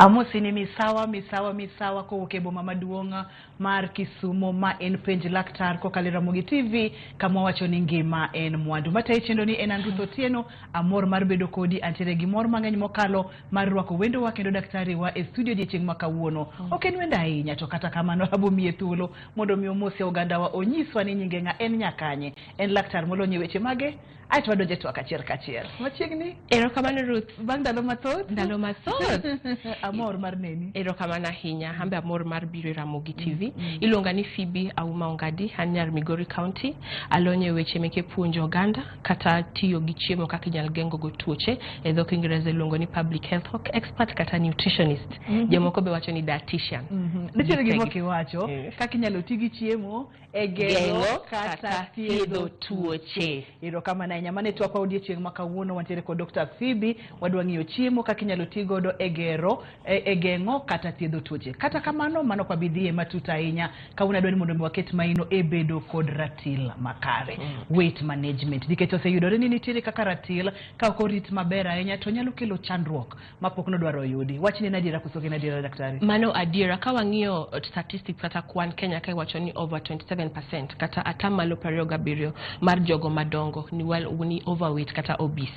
Amosi ni misawa ko ukebo mama duonga mar Kisumo ma en penj laktar ko kale Ramogi TV kama wacho ni ngima en mwandu. Mata chendo ni en Rito tieno amor mar bedo kodi antere gi mor mang'eny mokalo mar rwako wendo wa kendo daktari wa e studio chieng' makawuono. Ok en wenda ahinya to kata kamano abo miye thuolo mondo mi omosi oganda wa onyiswa ni nyinge nga en nyakanye. En laktar molonye weche mage ai to donje to kachiel. Machiegni erokamano Ruth bang' ndalo mathoth amor mar neni erokamano ahinya hambe amor mar biro Ramogi TV ilonga ni Phoebe Auma Ongadi hanyar Migori County alonye weche meke puonjo oganda kata tiyo gi chiemo kaka inyal gengo go tuoche e dhok Ingresa ilongo ni public health expert kata nutritionist jomoko be wacho ni dietitian nitiere gimo kiwacho kaka inyalo tigi chiemo e gengo kata thiedho tuoche erokamano ahinya mane twakwa odiochieng' makawuono wantiere kod Dr. Phoebe wadwa ng'iyo chiemo kaka inyalo tigo do e gengo kata thiedho tuoche kata kamano mano kwa bidhie matuta ahinya kawuna dwani mondo waket maino e bedo kod ratil makare weight management nikech oseyudore ni nitiere kaka ratil ka ok orit maber ahinya to nyalo kelo chandruok mapok nodwaro yudi wachni nadira kusoke nadira daktari mano adira ka wang'iyo statistics kata kwan Kenya ka wacho ni over 27% kata atamalo 27 mar jogo madongo ni overweight kata obese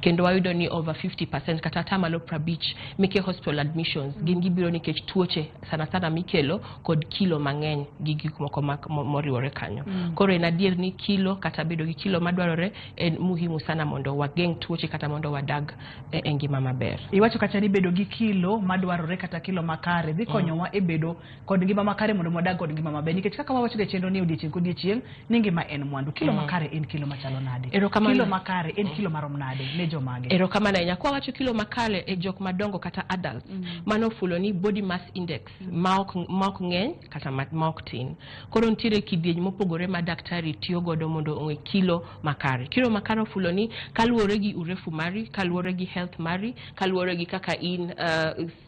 kendo wayudo ni over 50% kata atamalo 50 meke hospital admissions gin gibiro nikech tuoche sana mikelo kod kilo mang'eny gi gik moko moriwore kanyo koro en adier ni kilo kata bedo gi kilo madwarore en muhimu sana mondo wageng tuoche kata mondo wadag e ngima maber iwacho kata ni bedo gi kilo madwarore kata kilo makare dhi konyowa e bedo kod ngima makare mondo wadag kod ngima maber nikech kaka wawacho de chendo ni odiochieng' ni ngima en mwandu kilo makare en kilo machalo nade kilo makare en kilo marom nade ne jomage erokamano ahinya kwa wacho kilo makare e jok madongo kata adults mano fulo ni body mass index maok ng'eny kata maok tin koro nitiere kidieny mopogore ma daktari tiyo godo mondo ong'e kilo makare fulo ni kaluwore gi urefu mari kaluwore gi health mari kaluwore gi kaka in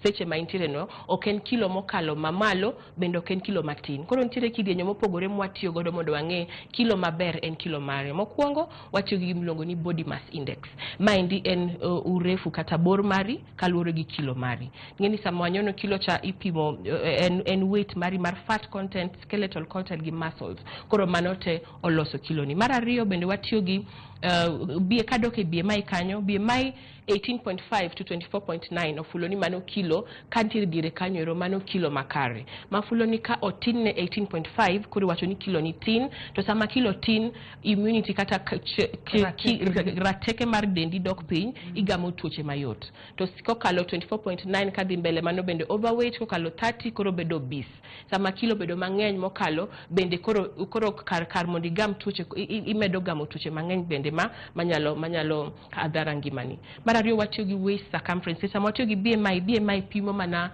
seche ma intiere no ok en kilo mokalo mamalo bende ok en kilo matin koro nitiere kidieny mopogore mwatiyo godo mondo wang'e kilo maber en kilo mare mokwongo watiyo gi gimilongo ni body mass index maendi en urefu kata bor mari kaluwore gi kilo mari ngeni sama wanyono kilo cha ipimo en weight mari mar fat content skeletal content gi muscles koro mano te oloso kilo ni mar ariyo bende watiyo gi bie kadoke BMI kanyo BMI 18.5 to 24.9 ofulo ni mano kilo kantir dire kanyo ero mano kilo makare mafulo ni ka otin ne 18.5 kuri wacho ni kilo ni tin to sama kilo tin immunity kata rateke mar dendi dok piny igamo tuoche mayot to kokalo 24.9 kadhi mbele mano bende overweight kokalo 30 koro bedo obese sama kilo bedo mang'eny mokalo bende koro kar mondo igam tuoche imedo gamo tuoche mang'eny bende manyalo adhara ngimani mar ariyo watiyo gi waist circumference sama watiyo gi BMI pimo mana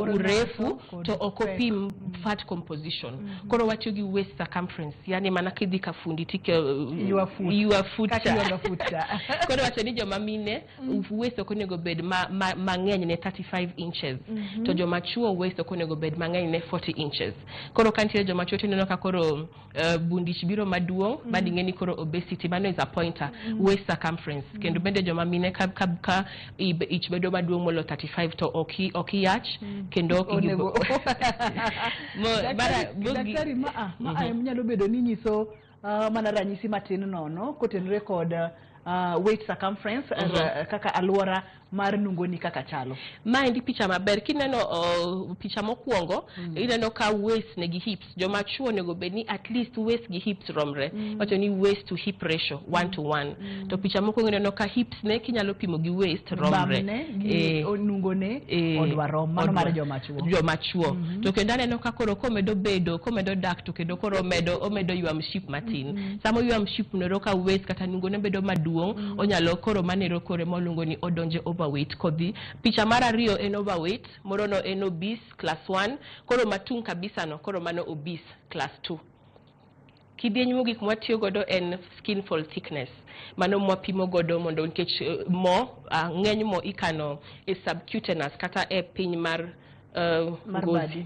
urefu to okopim fat composition koro watiyo gi waist circumference yani mana kidhi ka fundi tike your foot koro wacho ni joma mine waist okonego bed mang'eny ne 35 inches to joma chuo waist okonego bed mang'eny ne 40 inches koro kantiere joma chuo tineno ka koro bundich biro maduong' mading'eni koro obesity mano is a pointer waist circumference kendo bende joma mine ka ich bedo maduong' molo 35 to okiyach kendo okigigo daktari nyalo bedo ni nyiso mana ranyisi matin nono kotenore kod weight circumference kaka alwora mar nungoni kaka chalo maendi picha maber kineno picha mokwongo ineno ka waist ne gi hips joma chuo nego bedni at least waist gi hips romre wacho ni waist to hip ratio 1:1 to picha mokwongo ineno ka hips ne kinyalo pimo gi waist romre nungone odwaro mano mar joma chuo to kendo aneno ka koro komedo dak to kendo koro omedo ywam ship matin samo ywam ship nero ka waist kata nungone bedo maduong' onyalo koro manero kore molungo ni odonje overweight kodhi picha mar ariyo en overweight moro no en obese class 1 koro matung kabisa no koro mano obese class 2 kidieny mogik mwatiyo godo en skin fold thickness mano mwapimo godo mondo nikech ng'eny mo ikano e subcutaneous kata e piny mar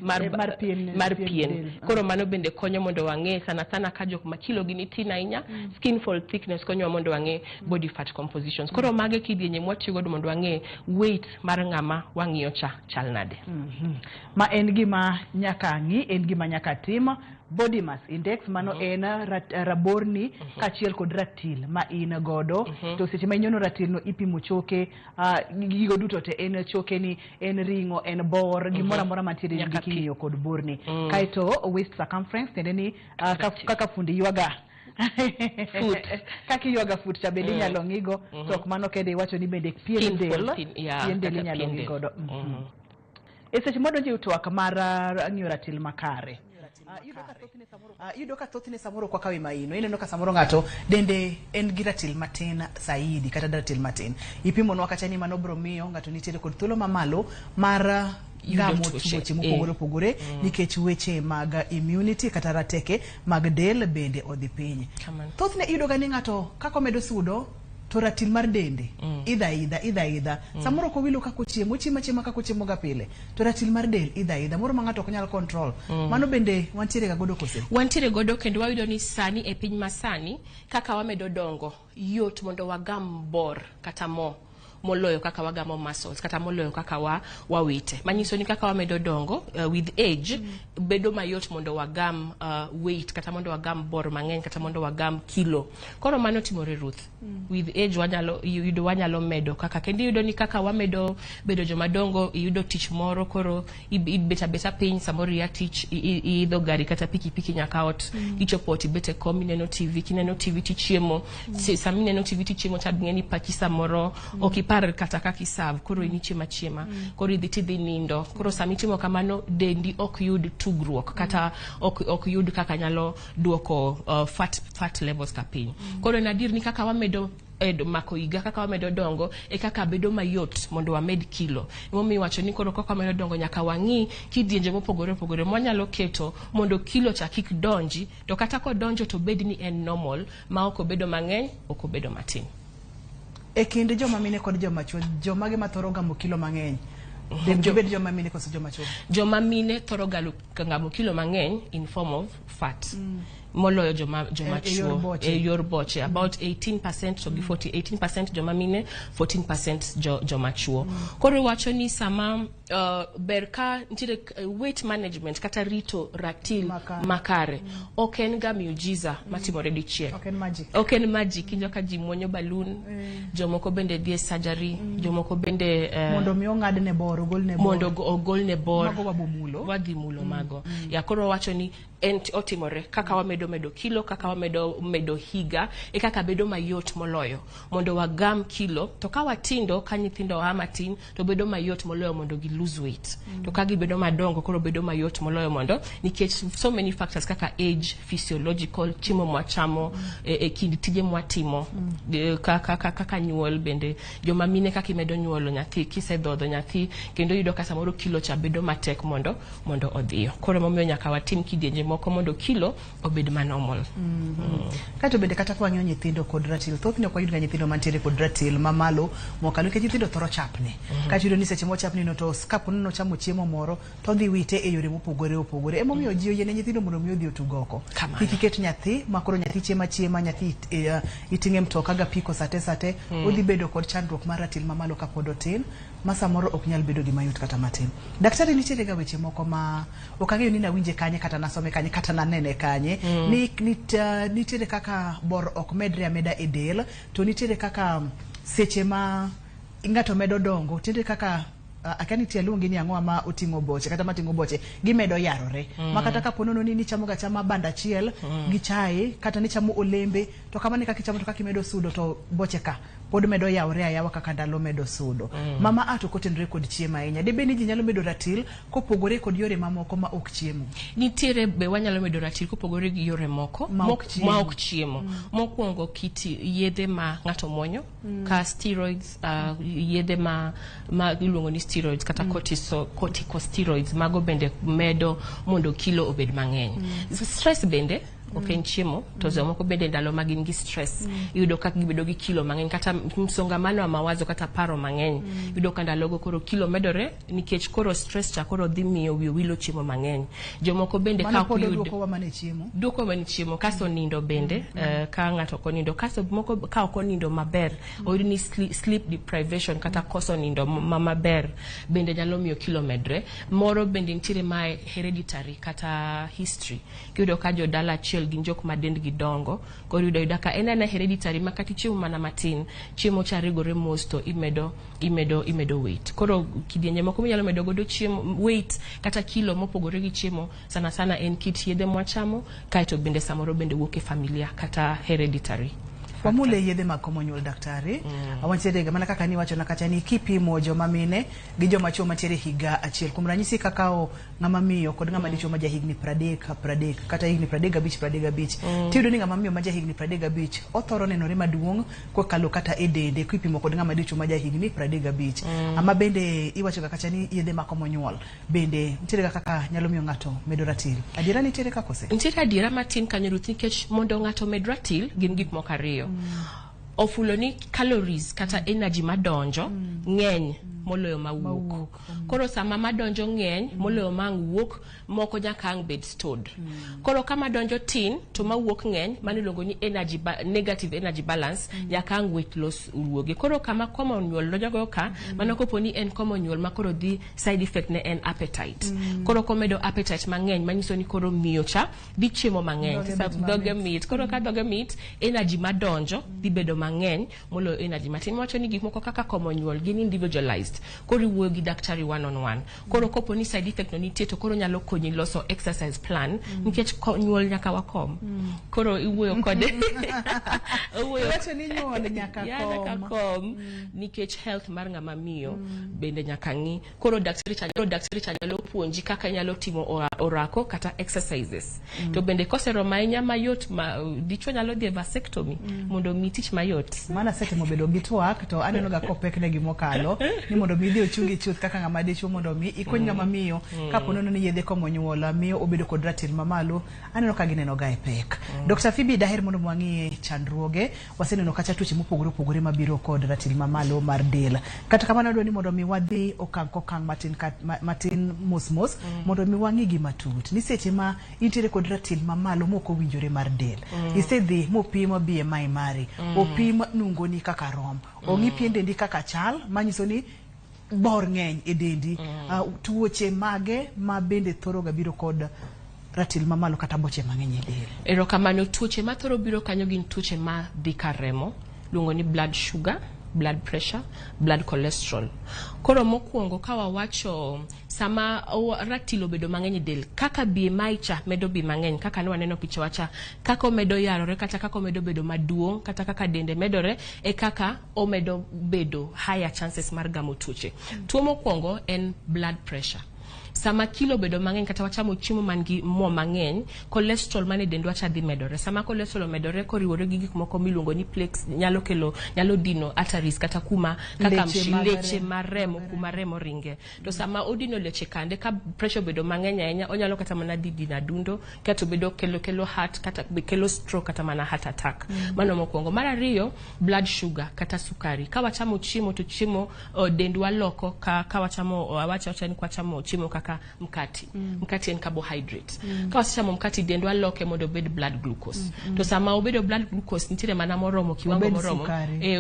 mar pien. Koro mano bende konyo mondo wang'e sana ka jok ma kilo gi ni tin ahinya, skin fold thickness konyo mondo wang'e body fat compositions. Koro mage kidienje mwatiyo godo mondo wang'e weight mar ng'ama wang'iyo chal nade. Ma en gima nyaka ng'i, en gima nyaka tim. Body mass index mano en raborni kachiel kod ratil ma in godo. To seche ma inyono ratil no ipimo choke, gigo duto te en choke ni, en ringo, en bor, gimora mora mantiere gi king'iyo kod borni. Kaito waist circumference tiende ni kaka fundi ywaga foot. Kaki yoga foot cha bende nyalo ng'igo, to ok mano kende iwacho ni bende pien del nyalo ng'igodo. Seche modonje utwak mar ng'iyo ratil makare. Yudo ka thothne samoro kwa kawe maino ineno ka samoro ng'ato dende en gi ratil matin saidi kata ratil matin ipimo nwa kacha ni mano bro miyo ng'ato nitiere kod thuolo mamalo mar gamo tuoche mopogore opogore nikech weche mag immunity kata rateke mag del bende odhi piny. Thothne yudo ga ni ng'ato kako medo sudo to ratil mar dende idha samoro ko wilo kako chiemo kako chiemo ga pile to ratil mar del idha moro ma ng'ato ok nyal control. Mano bende wantiere ga godo kose wantiere godo kendo wayudo ni sani e piny masani kaka wamedo dongo yot mondo wagam bor kata moloyo kaka wagamo muscles kata moloyo kaka wawite. Manyiso ni kaka wamedo dongo with age bedo mayot mondo wagam weight kata mondo wagam bor mang'eny kata mondo wagam kilo. Koro mano timore Ruth. With age wanyalo medo kaka kendi yudo ni kaka wamedo bedo joma dongo yudo tich moro koro ibeta piny samoro ya tich idho gari kata pikipiki nyaka ot ichopoti bete kom ineno TV tichiemo sami neno TV tichiemo tabingeni pachi samoro par kata kaki serve koro iniche chiema koro idhi nindo koro samitimo kamano dendi ok yud tugruok kata ok yud kaka nyalo duoko fat levels ka piny. Koro nadir ni kaka wamedo mako iga kaka wamedo dongo kaka bedo mayot mondo wamed kilo. Momi wacho ni koro kaka wamedo dongo nyaka wang'i kidienje mopogore mwanyalo keto mondo kilo cha kik donji to kata ko donjo to bed ni en normal ma ok obedo mang'eny ok obedo matin. Kinde joma mine kod joma chuo joma ge mathoro gamo kilo mang'eny bed joma mine koso joma chuo joma mine thoro gamo kilo mang'eny in form of fat moloyo joma chuo yor boche about 18% to be 18% joma mine 14% joma chuo. Koro wacho ni sama berka ntire weight management kata rito ratil makare oken ga miujiza matimore dichie oken magic injoka ji muonyo balloon jomoko bende dhie surgery jomoko bende mondo mi ong'adne bor ogolne bor mago wabomulo wadhi mulo mago ya koro wacho ni otimore kaka wamedo kilo kaka wamedo higa kaka bedo mayot moloyo mondo wagam kilo to ka watindo ka nyithindo amatin to bedo mayot moloyo mondo gi lose weight to ka gibedo madongo koro bedo mayot moloyo mondo nikech so many factors kaka age physiological chimo mwachamo kind tije mwatimo kaka nyuol bende joma mine kaka imedo nyuolo nyathi kisedhodho nyathi kendo yudo ka samoro kilo cha bedo matek mondo odhiyo. Koro momiyo nyaka watim kidienje moko mondo kilo obed normal. Kato bende kata kwa ng'iyo nyithindo kod ratil thothne ok wayud ga nyithindo mantiere kod ratil mamalo mokalo ke nyithindo thoro chapne kata yudo ni seche mo chapni no to skapo no chamo chiemo moro to dhi wite e yore mopogore emomiyo ji oyene nyithindo mondo mi odhi otugoko kiket nyathi makoro nyathi chiema nyathi iting'e mtoka ga piko sate odhi bedo kod chandruok mar ratil mamalo ka pod otin masa moro ok nyal bedo gi mayot kata matin. Daktari nitiere ga weche moko ma ok ang'eyo ni nawinje kanye kata nasome kanye kata nanene kanye nitiere kaka bor ok medre ameda e del to nitiere kaka seche ma ng'ato medo dongo nitiere kaka akani tie luongi ni ang'o ma oting'o boche kata mating'o boche gimedo yarore makata ka ponono ni chamo ga chama banda chiel gi chai kata ni chamo olembe to kama ni kaka chamo to kaka medo sudo to boche ka pod medo yawre ayawa kaka ndalo medo sudo. Mama ato kotenre kod chiemo ahinya de beni ji nyalo medo ratil kopogore kod yore mamoko ma ok chiemo. Nitiere be wanyalo medo ratil kopogore gi yore moko ma ok chiemo. Mokwongo kiti yedhe ma ng'ato muonyo ka steroids yedhe ma iluongo ni steroids kata corticosteroids mago bende medo mondo kilo obed mang'eny. Stress bende oken chiemo to jomoko bende ndalo magin gi stress iyudo ka gibedo gi kilo mang'eny kata msongamano wa mawazo kata paro mang'eny iyudo ka ndalogo koro kilo medore nikech koro stress cha koro dhi miyo wiyo wilo chiemo mang'eny. Jomoko bende ka duoko mane chiemo kaso nindo bende ka ng'ato konindo kaso moko ka okonindo maber oyudo ni sleep deprivation kata koso nindo maber bende nyalo miyo kilo medre. Moro bende nitiere ma hereditary kata history kiyudo ka jodala achiel gin jok ma dendgi dongo koro yuda ka en hereditary ma kata chiemo mana matin chiemo cha rigore mos to imedo weight. Koro kidienje moko minyalo medo godo chiemo weight kata kilo mopogore gi chiemo sana en kit yedhe mwachamo kaito bende samoro bende wuok e familia kata hereditary. Wamule yedhe makomo nyuol daktari awantiere ga mana kaka ni wacho na kata ni kipimo joma mine gi joma chuo mantiere higa achiel kuom ranyisi kakao ng'ama miyo kod ng'ama dichuo ma jahigni 30 kata higni 35 tiyudo ni ng'ama miyo ma jahigni 35 othoro nenore maduong' kokalo kata e dende kipimo kod ng'ama dichuo ma jahigni 35 ama bende iwacho kaka ni yedhe makomo nyuol bende nitiere kaka nyalo miyo ng'ato medo ratil. Adiera nitiere kaka kose nitiere adiera matin kanyo ruth nikech mondo ng'ato med ratil gin gik moko ariyo. Ofulo ni calories kata energy madonjo ng'eny moloyo mawuok. Koro sama madonjo ng'eny moloyo mawuok moko nyaka ang bed stored. Koro kama donjo tin to mawuok ng'eny maniluongo ni negative energy balance nyaka ang weight loss uruoge. Koro kama common nyuol donjo ka mano kopo ni en common nyuol ma koro di side effect ne en appetite. Koro komedo appetite mang'eny manyiso ni koro miyo cha di chiemo mang'eny doge meat. Koro ka doge meat energy madonjo di bedo mang'eny moloyo energy matin. Wacho ni gik moko kaka common nyuol gin individualized. Koro wuoyo gi daktari one on one. Koro kopo ni side effect no nitie to koro nyalo konyi loso exercise plan nikech nyuol nyaka wakom. Koro iwuoyo kode wacho ni nyuol nyaka kom nikech health mar ng'ama miyo bende nyaka ng'i. Koro daktari nyalo puonji kaka nyalo timo orako kata exercises. To bende koseromo ahinya mayot dichuo nyalo dhi vasectomy mondo mi tich mayot. Mana sete mobedo gi twak to aneno ga kopek ne gimokalo ni mondo mi dhi ochungi chuth kaka ng'ama dichuo mondo mi ikony ng'ama miyo kapo nono ni yedhe komo nyuola miyo obedo kod ratil mamalo aneno ka gineno ga e pek. Dr. Phoebe daher mondo mwang'ie chandruoge waseneno kacha tuoche mopogore mabiro kod ratil mamalo mar del. Kata kamano dwani mondo mi wadhi okang matin mos mondo mi wang'i gi matut ni seche ma intiere kod ratil mamalo moko winjore mar del isedhi mopimo BMI mari opim nungoni kaka rom ong'i pien dendi kaka chal manyiso ni bor ng'eny e dendi tuoche mage ma bende thoro ga biro kod ratil mamalo kata boche mang'eny e del. Erokamano tuoche ma thoro biro kanyo gin tuoche ma dhi karemo luongo ni blood sugar, blood pressure, blood cholesterol. Koro mokuongo ka wawacho sama ratil obedo mang'eny e del kaka BMI cha medo bi mang'eny kaka ne waneno picha wacha kaka omedo yarore kata kaka omedo bedo maduong' kata kaka dende medore e kaka omedo bedo higher chances mar gamo tuoche. Tuo mokuongo en blood pressure. Sama kilo bedo mang'eny kata wachamo chiemo mangi mo mang'eny cholesterol mane dendwa cha dhi medore. Sama cholesterol medore koriwore gi gik moko miluongo ni plaques nyalo dino arteries kata kuma kaka leche maremo kuma remo ringe. To sama odino leche kande ka pressure bedo mang'eny ahinya onyalo kata mana dino adundo kata bedo kelo heart kata kelo stroke kata mana heart attack. Mano mokuongo. Mar ariyo blood sugar kata sukari. Ka wachamo chiemo to chiemo dendwa loko ka wachamo ni kwa chamo chiemo kaka mkati en carbohydrate. Ka wasechamo mkati dendwa loke mondo obed blood glucose. To sama obedo blood glucose nitire mana moromo kiwango moromo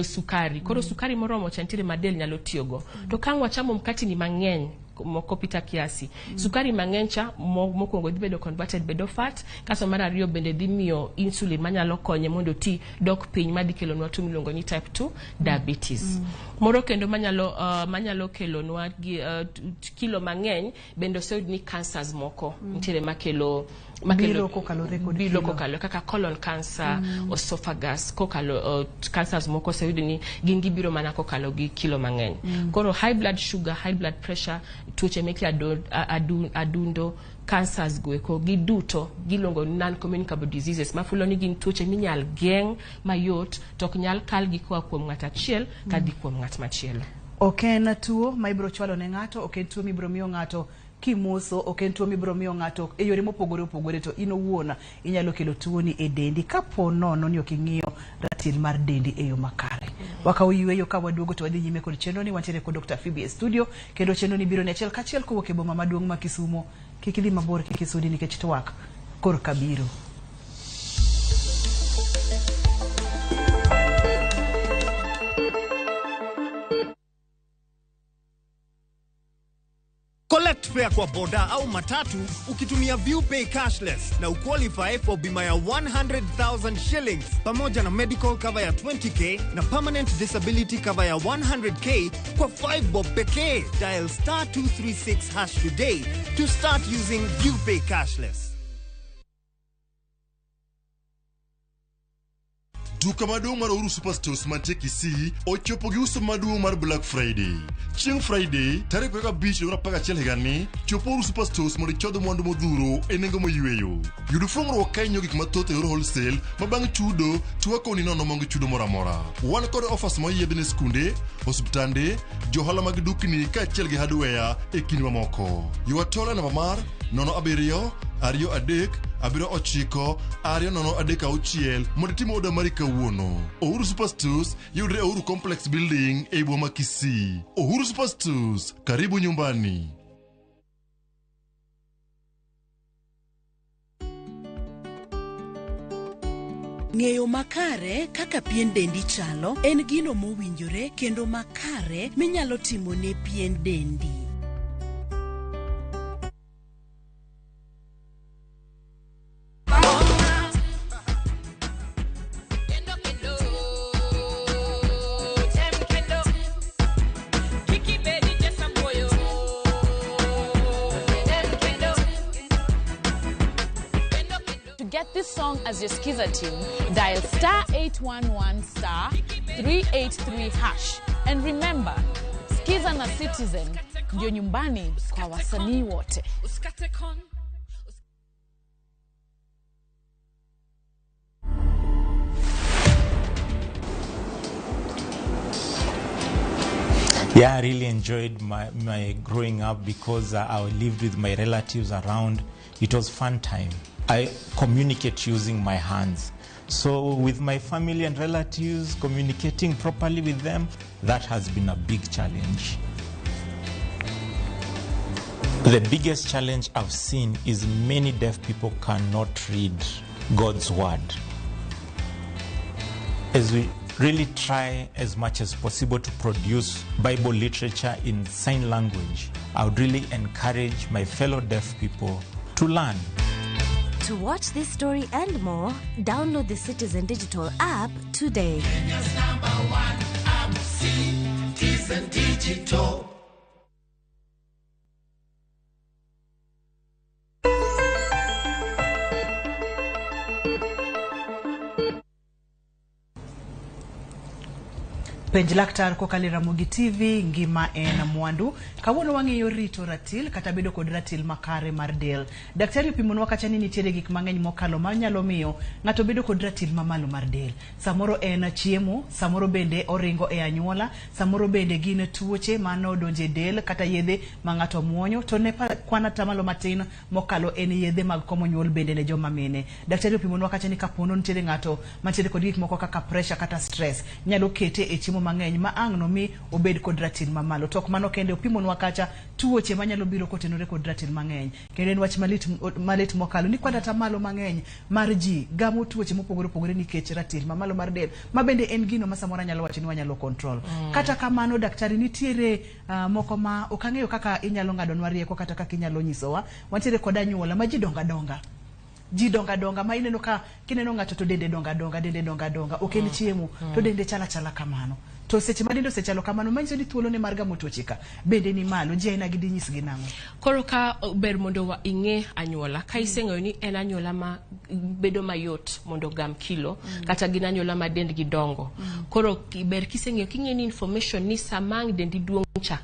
sukari. Koro sukari moromo cha nitire madel nyalo tiyogo. To ka wachamo mkati ni mang'eny moko pita kiasi sukari mang'eny cha mokuongo dhi bedo converted bedo fat kaso mar ariyo bende dhi miyo insulin manyalo konye mondo ti dok piny madhi kelo nwa tuo miluongo ni type 2 diabetes. Moro kendo manyalo kelo nwa kilo mang'eny bende oseyud ni cancers moko nitiere makelo biro kokalo kaka colon cancer, esophagus kokalo cancers moko oseyud ni gin gibiro mana kokalo gi kilo mang'eny. Koro high blood sugar, high blood pressure, tuoche meke adundo, cancers goeko giduto giluongo non-communicable diseases mafulo ni gin tuoche minyal geng' mayot to ok nyal kal gi koa kuom ng'at achiel kadhi kuom ng'at machielo. Ok en tuo ma ibiro chwalo ne ng'ato, ok en tuo mibiro miyo ng'ato kimoso ok en tuo mibro miyo ng'ato e yore mopogore opogore to ino wuona inyalo kelo tuoni e dendi kapo nono ni ok ing'iyo ratil mar dendi e yo makare. Wakaw yweyo ka waduogo to wadhi nyime kod chenro ni wantiere kod Dr. Phoebe e studio kendo chenro ni biro ne achiel kachiel kowuok e boma maduong' ma Kisumo. Kik idhi mabor kik isudi nikech twak kor kabiro. Collect fare kwa boda au matatu ukitumia ViewPay cashless na uqualify for bima ya 100,000 shillings pamoja na medical cover ya 20k na permanent disability cover ya 100k kwa 5 bob pekee. Dial *236# today to start using ViewPay cashless. Duka maduong' mar Uhuru Superstores mantie Kisii ochopo gi uso maduong' mar Black Friday. Chieng' Friday, tarik 15 higani, chopo Uhuru Superstores mondo ichodh mwandu modhuro e nengo moyweyo. Yud fuong'ruok ka inyo gik mathoth e yor wholesale ma bang' chudo tuwako ni nono maonge chudo moro amora. Wan kod offers moyiedhi ne skunde, osiptande, johala mag dukni kaachiel gi hardware e kinde mamoko. Ywa tola namba mar 07 23 79 203 mondo timo oda mari kawuono. Uhuru Superstores yudre e Uhuru Complex Building e boma Kisii. Uhuru Superstores, karibu nyumbani. Ng'eyo makare kaka pien dendi chalo en gino mowinjore kendo makare minyalo timo ne pien dendi. Get this song as your skiza tune, dial *811 *383#. And remember, Skiza na Citizen ndio nyumbani kwa wasanii wote. Yeah, I really enjoyed my growing up because I lived with my relatives around. It was fun time. I communicate using my hands. So with my family and relatives, communicating properly with them, that has been a big challenge. The biggest challenge I've seen is many deaf people cannot read God's word. As we really try as much as possible to produce Bible literature in sign language, I would really encourage my fellow deaf people to learn. To watch this story and more, download the Citizen Digital app today. Kenya's #1 app, Citizen Digital. Penj laktar kokalo Ramogi TV ngima en mwandu. Kawuono wang'iyo rito ratil kata bedo kod ratil makare mar del. Daktari opimonwa kacha ni nitiere gik mang'eny mokalo manyalo miyo ng'ato bedo kod ratil mamalo mar del. Samoro en chiemo, samoro bende oringo e anyuola, samoro bende gin tuoche mano donje del kata yedhe ma ng'ato muonyo to ne kwana tamalo matin mokalo en yedhe mag komo nyuol bende ne joma mine. Daktari opimonwa kacha ni kapono nitiere ng'ato mantiere kod gik moko kaka pressure kata stress nyalo kete e chiemo mang'eny ma ang' no mi obed kod ratil mamalo. Tok mano kende opimonwa kacha tuoche manyalo biro kotenore kod ratil mang'eny. Kendo en wach malit mokalo ni kwanda tamalo mang'eny mar ji gamo tuoche mopogore opogore nikech ratil mamalo mar del ma bende en gino ma samora nyalo wacho ni wanyalo control. Kata kamano daktari nitiere moko ma okang'eyo kaka inyalo ng'adonwa rieko kata kaka inyalo nyisowa. Wantiere kod anyuola ma ji donga ma ineno ka kineno ng'ato to dende donga ok en chiemo to dende chala kamano. To seche madendo sechalo kamano manyiso ni thuolo ne mar gamo tuoche ka bende ni malo ji aina gidi nyisgi nang'o. Koro ka ber mondo wa ing'e anyuola ka iseng'eyo ni en anyuola ma bedo mayot mondo gam kilo kata gin anyuola ma dendgi dongo. koro ber kiseng'eyo king'eni information ni samang dendi duong' cha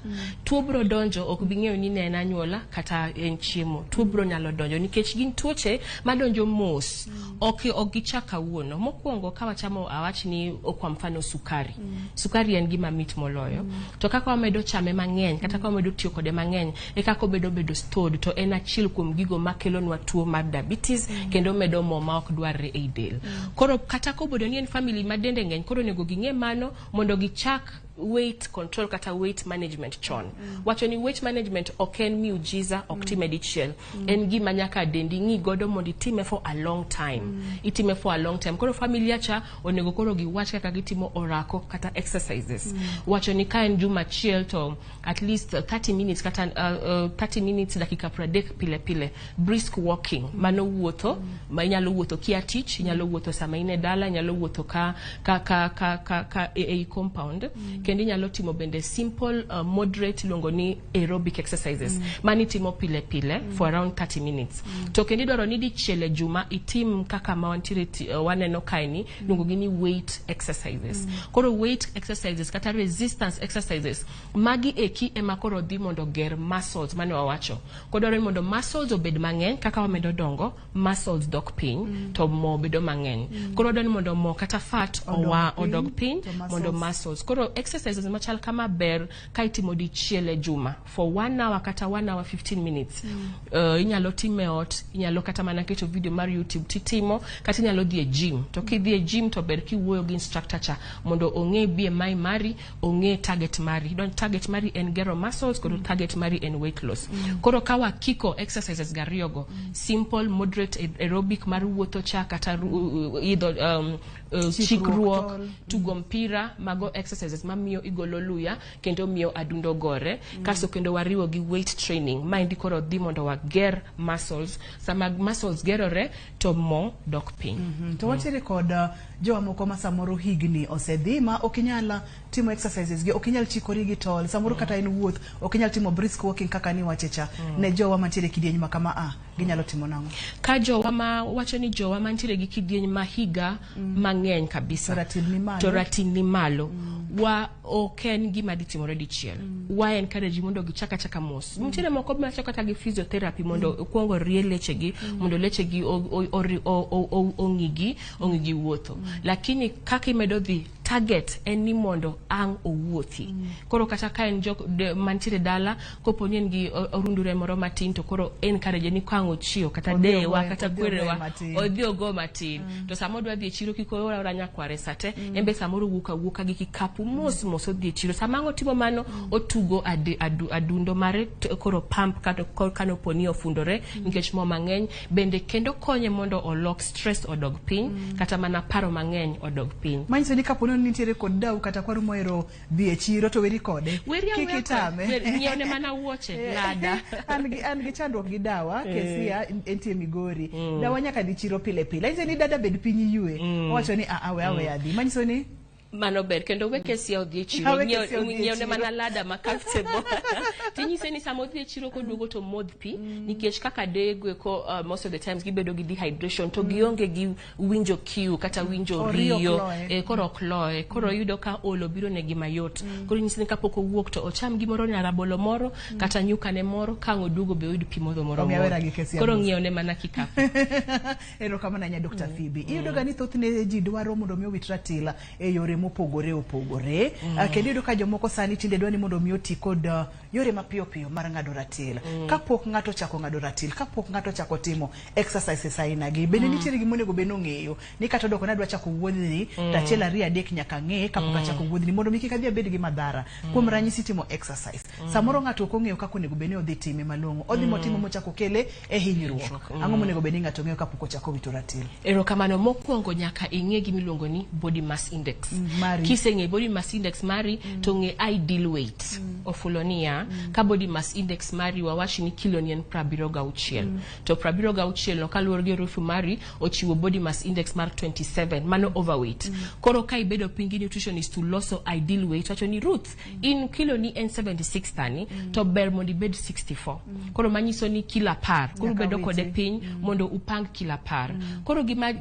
tuo bro donjo ok bing'eyo ni ne en anyuola kata en chiemo tuo bro nyalo donjo nikech gin tuoche madonjo mos ok gichaka wuono mokwongo ka wachamo awach ni kwa mfano sukari en gima mit moloyo to kaka wamedo chame mang'eny kata ka wamedo tiyo kode mang'eny e kaka bedo stored to en achiel kuom gigo makelo nwa tuo mar diabetes kendo medo mo ma ok dwarre e del koro kata ko bodo ni en family madende ng'eny koro nego ging'e mano mondo gichak weight control kata weight management chon wacho ni weight management ok en miujiza ok time dichiel en gima nyaka dendi ng'i godo mondo itime for a long time itime for a long time koro familia cha onego koro giwach kaka gitimo orako kata exercises wacho ni ka en juma chiel to at least 30 minutes kata 30 minutes dakika 30 pile brisk walking mano wuotho ma inyalo wuotho kia tich inyalo wuotho sama ine dala inyalo wuotho ka compound kendo inyalo timo bende simple moderate luongo ni aerobic exercises mani timo pile for around 30 minutes to kendo idwaro ni dichiel juma itim kaka ma waneno kaini luongo gini weight exercises koro weight exercises kata resistance exercises magi eki ema koro dhi mondo ger muscles mane wawacho kodwaro ni mondo muscles obed mang'eny kaka wamedo dongo muscles dok piny to mo bedo mang'eny koro dwaro ni mondo mo kata fat odog piny mondo muscles koro exercises machal kama ber ka itimo dichiel e juma for 1 hour kata 1 hour 15 minutes inyalo time ot inyalo kata mana keto video mar YouTube titimo kata inyalo dhi e gym to kidhi e gym to ber kiwuoyo gi instructor cha mondo ong'e BMI mari ong'e target mari target mari en gero muscles koro target mari en weight loss koro kawa kiko exercises gariyogo simple moderate aerobic mar wuotho cha kata chikruok tugo mpira mago exercises mamiyo igolo luya kendo miyo adundo gore kaso kendo wariwo gi weight training mind koro dhi mondo wager muscles sama muscles gerore to mo dok piny to wachire kod jowa moko ma samoro higni osedhi ma okinyala timo exercises gi okinyal chikori gi tol samoro kata en wuoth okinyal timo brisk walking kaka ni wachecha ne jowa mantiere kidieny ma kama ginyalo timo nango ka jowa ma wacho ni jowa mantiere gi kidieny ma higa mang'eny kabisa to ratil ni malo wa oken gima ditimore dichiel wa encourage mondo gichaka mos mtiere moko ma chakata gi physiotherapy mondo kuongo rie lechegi mondo lechegi ong'igi wuotho lakini kaka imedo dhi target en ni mondo ang owuothi koro kata ka en jok mantiere dala kopo ni en gi orundure moro matin to koro encourage ni kwango chio kata dewa kata kwerewa odhi ogo matin to samo dwa dhi e chiro kiko ora nyakware sate embe samoro wuka gi kikapu mos odhi e chiro samango timo mano otugo adundo mare koro pump kata kano poni ofundore nikech mo mang'eny bende kendo konye mondo olok stress odog piny kata mana paro mang'eny odog piny manyiso ni kapono nitiere kod dau kata kwaru moero dhi e chiro to weri kode kikitame nyiewne mana wuoche lada an gi chandruok gi dawa kesia entie Migori dawa nyaka dhi chiro pile inse ni dada bed piny yue owacho ni awe adhi manyiso ni mano ber kendo weke sia odhi e chiro nyiewne mana lada comfortable tinyise ni samo odhi e chiro koduogo to modh pi nikech kaka degwe ko most of the times gibedo gi dehydration to gionge gi winjo kiu kata winjo riyo koro kloe koro yudo ka olo biro ne gima yot koro nyise ni kapoko wuok to ocham gimoro na rabolo moro kata nyuka ne moro kango duogo be oyud pi modho moro koro nyiewne mana kikapu ero kama na nya Dr. Phoebe iyudo ga ni thothne ji dwaro mondo mi owit ratila e yore opogore kendo iyudo ka jomoko sani tinde dwani mondo mi oti kod yore mapiyo mar ng'ado ratil kapok ng'ato chako ng'ado ratil kapok ng'ato chako timo exercises aina gi bende nitiere gimonego be nong'eyo ni kata doko nadwa chako wuodhni tachiel 2 3 nyaka ng'e kapok achako wuodhni mondo mi kik adhi abed gi madhara kuom ranyisi timo exercise samoro ng'ato ok ong'eyo kaka onego be ne odhi time malong'o odhi motimo mochako kele e hinyruok ang'o monego be ni ng'ato ng'eyo kapok ochako wito ratil erokamano mokwongo nyaka ing'e gimiluongo ni body mass index kiseng'e body mass index mari to ng'e ideal weight ofulonia ka body mass index mari wawachi ni kilo ni en 76 to 76 no kaluwore gi rufu mari ochiwo body mass index mar 27 mano overweight koro ka ibedo pingi nutritionist to loso ideal weight wacho ni Ruth in kilo ni en 76 tani to ber mondo ibed 64 koro manyiso ni kila par koro bedo kode piny mondo upang kila par koro gima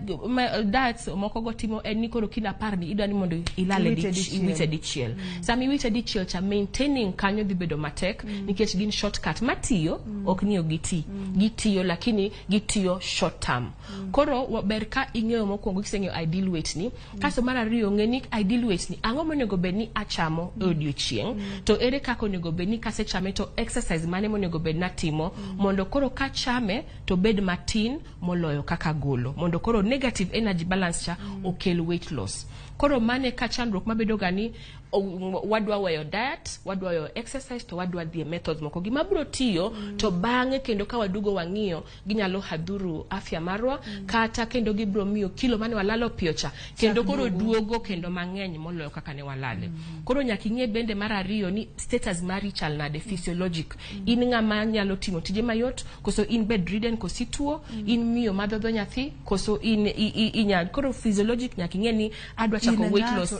that moko go timo en ni koro kila par ni idwani mondo mondo ilale iwite dichiel. Sami iwite dichiel cha maintaining kanyo dhi bedo matek nikech gin shortcut matiyo ok niyo gitiyo lakini gitiyo short term. Koro ber ka ing'eyo mokwongo kiseng'eyo ideal weight ni kaso mar ariyo ng'eni ideal weight ni ang'o monego bed ni achamo odiochieng' to ere kaka onego bed ni kasechame to exercise mane monego bed natimo mondo koro ka chame to bed matin moloyo kaka golo mondo koro negative energy balance cha okel weight loss. Koro mane ka chandruok mabedo gani wadwa weyo diet, wadwa weyo exercise to wadwa dhie methods moko gima bro tiyo to bang'e kendo ka wadugo wang'iyo ginyalo hadhuru afya marwa kata kendo gibro miyo kilo mane walalo piocha kendo koro duogo kendo mang'eny moloyo kaka ne walale. Koro nyaka ing'e bende mar ariyo ni status mari chal nade physiologic. In ng'ama nyalo timo tije mayot koso in bedridden koso ituo, in miyo madhodho nyathi koso in koro physiologic nyaka ing'e ni adwa chako weight loss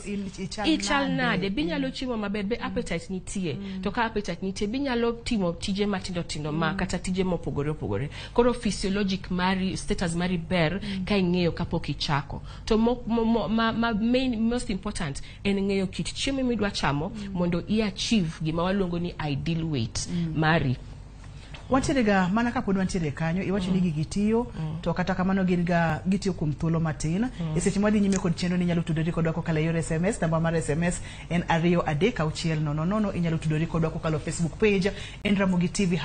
ichal nade binyalo chimo maber be appetite nitie to ka appetite nitie binyalo timo tije matindo ma kata tije mopogore. Koro physiologic mari status mari ber ka ing'eyo kapok ichako to most important en ng'eyo kit chiemo midwa chamo mondo achieve gima waluongo ni ideal weight mari. Wantirega mana ka pod wantiere kanyo iwacho ni gitiyo to kata kamano gin ga gitiyo kuom thuolo matin e seche mwadhi nyime kod chenro ni nyalo tudori kodwa kokalo yor SMS. Namba mar SMS en 23600. Inyalo tudori kodwa kokalo Facebook page en Ramogi TV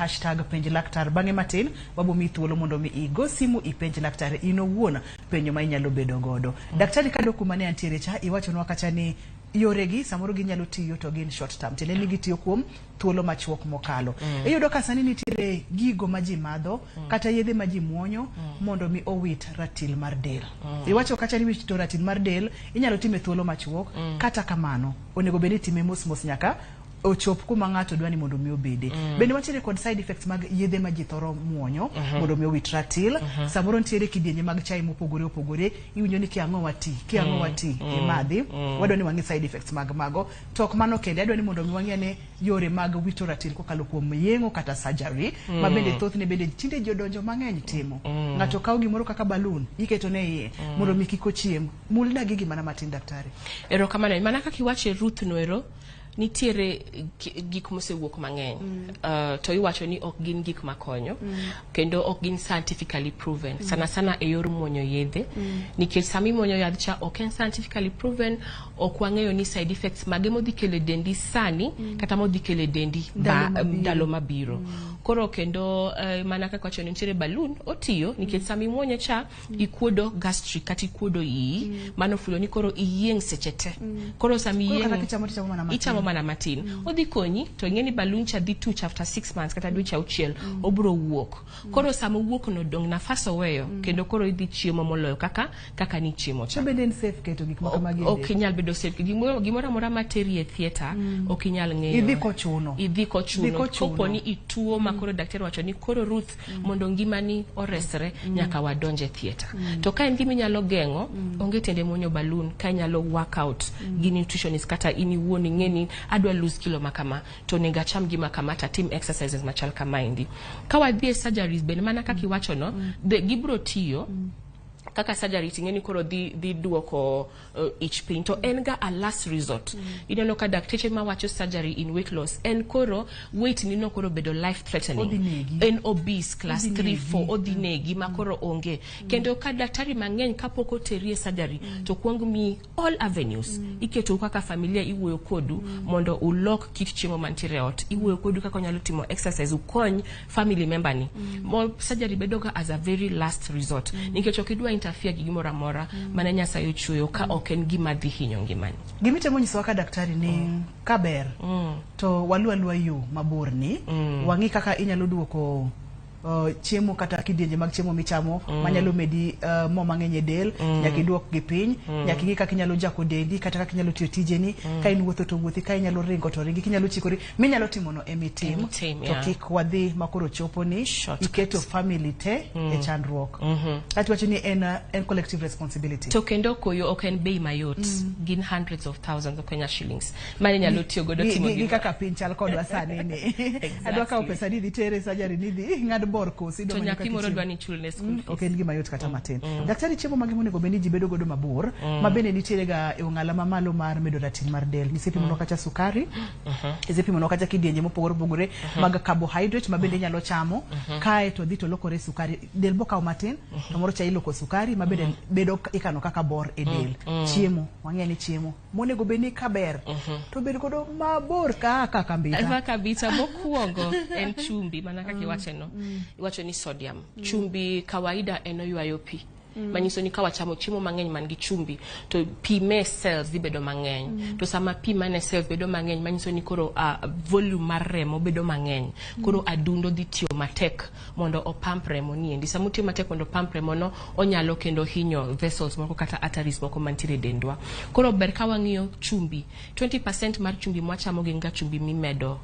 #penj laktar. Bang'e matin wabo mi thuolo mondo mi igo simu ipenj laktar ino wuona penjo ma inyalo bedo godo. Daktari kado kuma ne antiere cha iwacho nwa kacha ni yoregi samoro ginyalo tiyo to gin short term tene ni gitiyo kuom thuolo machuok mokalo. Iyudo ka sani nitiere gigo ma ji madho kata yedhe ma ji muonyo mondo mi owit ratil mar del. Iwacho kacha ni wito ratil mar del inyalo time thuolo machuok kata kamano onego bed ni time mos nyaka ochop kuma ng'ato dwani mondo mi obede. Bende wachire kod side effects mag yedhe ma ji thoro muonyo mondo mi owit ratil. Samoro nitiere kidienje mag chai mopogore iwinjo ni kiang'o wati e madhi wadwani wang'i side effects mag mago. Tok mano kende adwani mondo mi wang'e ne yore mag wito ratil kokalo kuom yeng'o kata surgery ma bende thothne bende tinde jodonjo mang'eny timo. Ng'ato kawo gimoro kaka balloon iketo ne iye mondo mi kik ochiem. Mulna gigi mana matin daktari. Ero kamano mana kaka iwache Ruth noero nitiere gik mosewuok mang'eny to iwacho ni ok gin gik makonyo kendo ok gin scientifically proven sana e yor muonyo yedhe nikech sami muonyo yadh cha ok en scientifically proven ok wang'eyo ni side effects mage modhi kele dendi sani kata modhi kele dendi ndalo mabiro. Koro kendo mana kaka wacho nitiere balloon otiyo nikech sami muonyo cha ikuodo gastric kata ikuodo iyi mano fulo ni koro iyieng seche te. Koro sami ichamo mana matin odhi konyi to ng'eni balloon cha dhi tuch after 6 months kata dweche auchiel obro wuok. Koro sama wuok no dong nafas oweyo kendo koro idhi chiemo moloyo kaka ni chiemo cha. Bende en safe keto gik moko magende ok inyal bedo safe gimoro amora materi e theater ok inyal ng'eyo idhi kochuno kopo ni ituo makoro daktari wacho ni koro Ruth mondo ngimani oresre nyaka wadonje theater. To ka en gima inyalo geng'o onge tende muonyo balloon ka inyalo work out gi nutritionist kata ini wuoni ng'eni adwa lose kilo makama to nega cham gima kamata team exercises machal kama indi. Ka wadhi surgeries bende mana kaka iwacho no gibro tiyo kaka surgery tingeni koro di duoko ich pin to enga a last resort. Ineno ka dakteche ma wacho surgery in weight loss en koro weight ni no koro bedo life threatening en obese class 3-4 odinegi ma koro onge kendo ka daktari mang'eny kapoko terie surgery to kuongo mi all avenues iketo kaka familia iwuoyo kodu mondo ulok kit chiemo mantiere ot iwuoyo kodu kaka nyalo timo exercise ukony family member ni surgery bedoga as a very last resort nikech okidwa interfere gi gimoro amora mana Nyasaye ochueyo ka ok en gima dhi hinyo ngimani. Gimitemo nyiso ka daktari ni kaber to waluwa yo mabor ni wang'i kaka inyalo duoko chiemo kata kidienje mag chiemo michamo manyalo medi mo mang'eny e del nyaka iduok gi piny nyaka ing'i kaka inyalo jako dendi kata kaka inyalo tiyo tijeni ka in wuotho to wuothi ka inyalo ringo to ringi kinyalo chikori minyalo timo no emitim to kik wadhi makoro chopo ni iketo family te e chandruok. Kati wacho ni en collective responsibility to kendo koyo ok en bei mayot gin hundreds of thousands of Kenya shillings mane nyalo tiyo godo timo gi kaka piny chal kodwa sani ni adwa ka pesa ni tere surgery ni dhi ng'ad bor kosi to nyathi moro dwani chulne school fees. Ok en gima yot kata matin. Daktari, chiemo mage monego bed ni ji bedo godo mabor ma bende nitiere ga e ong'ala mamalo mar medo ratil mar del. Nisepimo kacha sukari, isepimo kacha kidienje mopogore opogore mag carbohydrate ma bende nyalo chamo, kae to dhi to lokore sukari del bokaw matin, to moro cha iloko sukari ma bende bedo ikano kaka bor e del. Chiemo, wang'e ni chiemo monego bed ni kaber to bed godo mabor kaka kambita. Eva kabisa mokuongo en chumbi, mana kaka iwacho ni sodium. Chumbi kawaida eno ywayo pi. Manyiso ni kawa chamo chiemo mang'eny man gi chumbi to pi me cells dhi bedo mang'eny. To sama pi mane cells bedo mang'eny manyiso ni koro volume mar remo bedo mang'eny. Koro adundo dhi tiyo matek mondo opamp remo ni endi. Sama tiyo matek mondo opamp remo no onyalo kendo hinyo vessels moko kata arteries moko mantiere dendwa. Koro ber ka wang'iyo chumbi. 20% mar chumbi mwachamo gin ga chumbi mimedo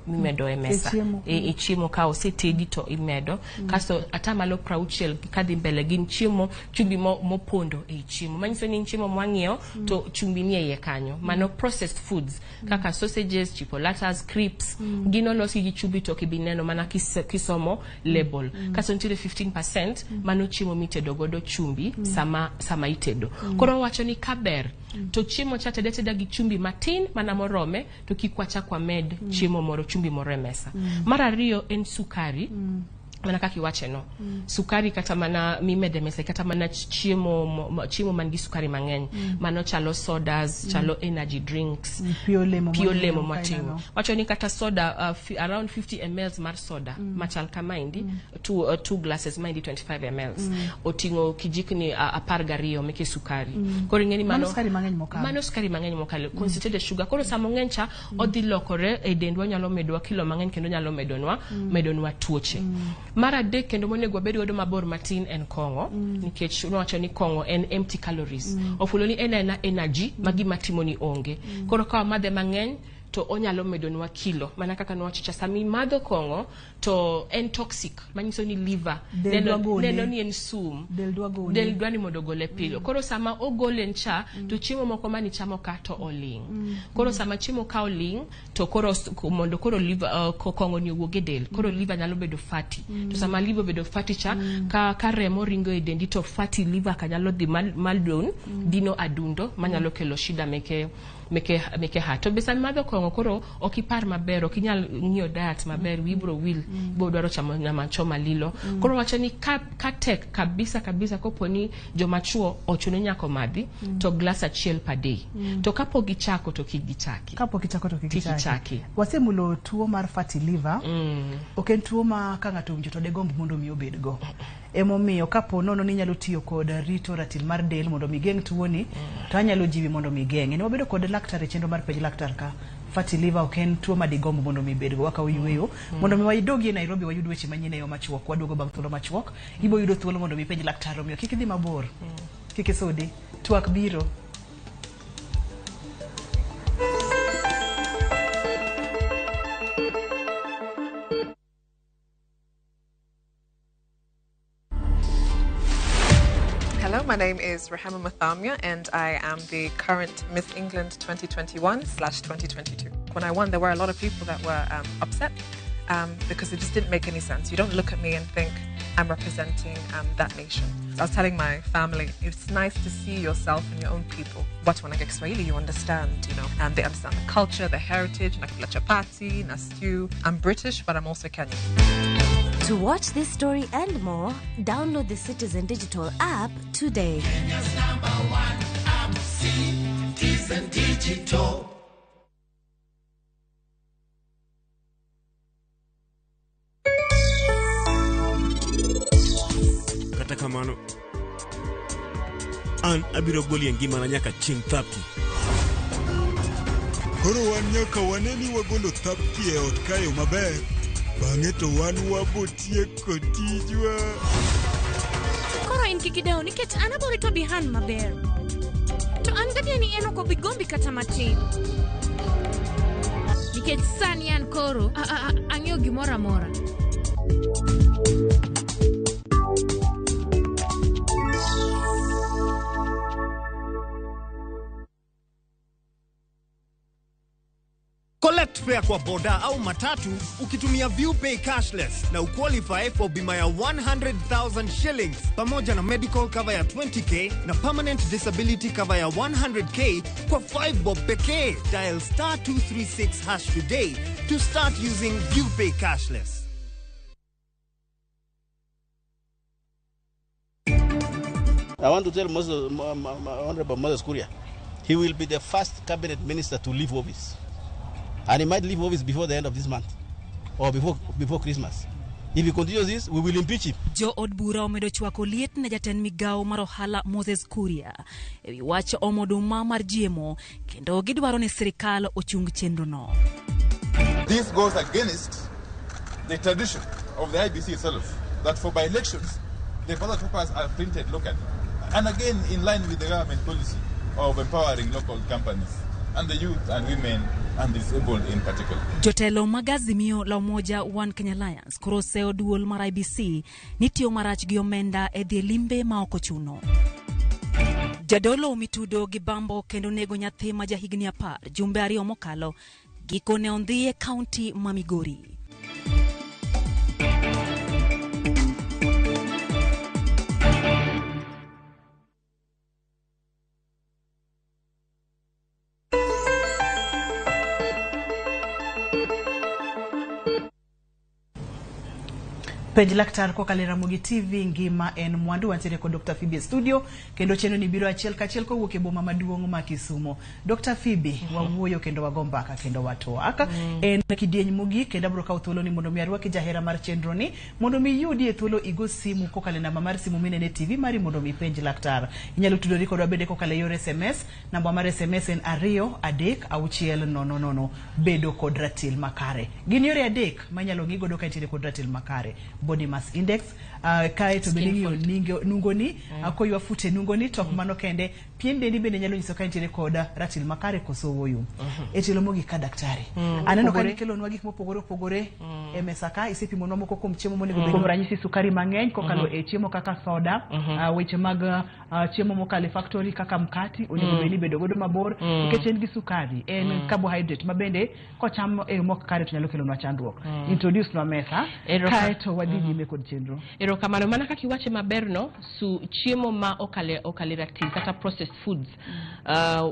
e mesa. E chiemo ka osetedi to imedo. Kasto atamalo 60 kadhi mbele gin chiemo chumbi mopondo e chiemo. Manyiso ni chiemo mwang'io to chumbi ni e kanyo. Mano processed foods kaka sausages, chipolatas, crepes, gino losi gi chumbi to kibineno mana kisomo label. Kaso nitire 15% mano chiemo mitedo godo chumbi sama itedo. Koro wacho ni kaber to chiemo cha tedeteda gi chumbi matin mana morome to kikwacha kwa med chiemo moro chumbi moro e mesa. Mara riyo en sukari. Mana kaki wache no. Sukari kata mana mimede mesa kata mana chiemo mangi sukari mang'eny. Mano chalo sodas, chalo energy drinks, pio lemo matingo. Wacho ni kata soda around 50 ml mar soda machal kama indi 2 glasses maindi 25 ml. Otingo kijikni apar gariyo meke sukari. Koro ngeni mano sukari mang'eny mokalo. Concentrated sugar. Koro samo ng'encha odhi lokore e dendwa nyalo medwa kilo mang'eny kendo nyalo medonwa tuoche. Mara dek kendo monego bedo godo mabor matin en kongo, nikech unawacho ni kongo en empty calories. Ofulo ni ena energy magi matimo ni onge. Koro kawa madhe mang'eny to onyalo medonwa kilo. Mana kaka nwachicha sami madho kongo to en toxic. Manyiso ni liver. Neno ni en sum. Del dwani mondo gole pilo. Koro sama ogole ncha to chiemo moko mani chamo ka to oling. Koro sama chiemo ka oling to koro mondo koro liver kongo ni wuoge del. Koro liver nyalo bedo fatty. To sama liver bedo fatty cha ka remo ringo e dendi to fatty liver kanyalo dhi maldon dino adundo manyalo kelo shida meke heart. To besa madho kongo koro okipar maber, okinyal ng'iyo diet maber, wibro will bo dwaro chamo nyama choma lilo. Koro wacho ni ka tek kabisa koponi jomachuo ochuno nyako madhi to glass achiel per day. To kapo gichako to kigichaki. Wasemulo tuo mar fatty liver. Ok en tuo ma ka ng'ato winjo to de gomb mondo mi obed go. Emomiyo kapo nono ni nyalo tiyo kod rito ratil mar del mondo mi geng tuo ni, to anyalo jiwi mondo mi geng. Ne wabedo kod laktar e chenro mar penj laktar ka fatty liver ok en tuo madigombo mondo mi bedgo waka uyweyo mondo mi waidogi e Nairobi wayud weche manyien e yo machuok waduogo bang' thuolo machuok ibo yudo thuolo mondo mi penj laktar omiyo kik idhi mabor kik isudi twak biro. Hello, my name is Rahama Mathamia and I am the current Miss England 2021/2022. When I won, there were a lot of people that were upset because it just didn't make any sense. You don't look at me and think I'm representing that nation. I was telling my family, it's nice to see yourself and your own people. But when I get Swahili, you understand, they understand the culture, the heritage, nakula chapati, na stew. I'm British, but I'm also Kenyan. To watch this story and more, download the Citizen Digital app today. Kenya's #1 app, Citizen Digital. Kata kamano, an abiro goli ngima na nyaka chieng' thapki. Koro wan nyaka waneni wagolo thapki e ot kayo maber. Bang'e to wan wabotieko tijwa. Koro in kikideo nikech an aborito bihan maber. To an gadiya ni en ok obi gombi kata matin. Nikech sani an koro ang'eyo gimoro amora. Collect fare kwa boda au matatu ukitumia ViewPay cashless na uqualify for bima ya 100,000 shillings pamoja na medical cover ya 20k na permanent disability cover ya 100k kwa 5 bob pekee. Dial *236# today to start using ViewPay cashless. I want to tell Honorable Moses Kuria, he will be the first cabinet minister to leave office. And he might leave office before the end of this month or before Christmas. If he continues this, we will impeach him. Jo od bura omedo chwako liet ne jatend migao mar ohala Moses Kuria ewi wach omoduma mar jiemo kendo gidwaro ni sirikal ochung chenro no. This goes against the tradition of the IBC itself, that for by-elections, the ballot papers are printed locally. And again, in line with the government policy of empowering local companies and the youth and women and disabled in particular. Jotelo magazimio la Umoja One Kenya Alliance koroseo duol mar IBC nitio marach gi omenda e dhi limbe ma okochuno. Jadolo mitudo gi bambo kendo nego nyathi ma jahigni 10 jumbe ariyo mokalo gikone ondhi e kaunti ma Migori. Penj laktar ko kale Ramogi TV ngima en mwandu wantiere ko Dr. Phoebe studio kendo cheno ni biro achiel kachiel ko wuok e boma maduong' ma Kisumo. Dr. Phoebe wawuoyo kendo wagombaka kendo watuaka en kidieny mugi kendo bro ka thuolo ni mondo mi arwaki jahera mar chenro ni mondo mi yudi e thuolo igo simu ko kale namba mar simu minene TV mari mondo mi penj laktar. Inyalo tudori kodwa bende ko kale yor SMS, namba mar SMS en 23600 bedo kod ratil makare. Gin yore adek manyalo ngigo doka itire kod ratil makare. Body mass index, kae to bende nungoni, koywa fute nungoni, tok mano kende, pien dendi bende nyalo nyiso ka intiere koda ratil makare koso woyu. Etilo mogi ka daktari. Aneno ka nikelo nwa gik mopogore e mesa ka isepimo nwa moko kuom chiemo monego bed. Kuom ranyisi sukari mang'eny kokalo e chiemo kaka soda, weche mag chiemo mokalo factory kaka mkati, onego bed ni bedo godo mabor, nikech en gi sukari, en carbohydrate mabende kocham e mok kare to nyalo kelo nwa chandruok. Introduce nwa mesa, kae to wadhi nyime kod chenro. Erokamano mana kaka iwache maberno su chiemo ma okale ratil kata processed foods.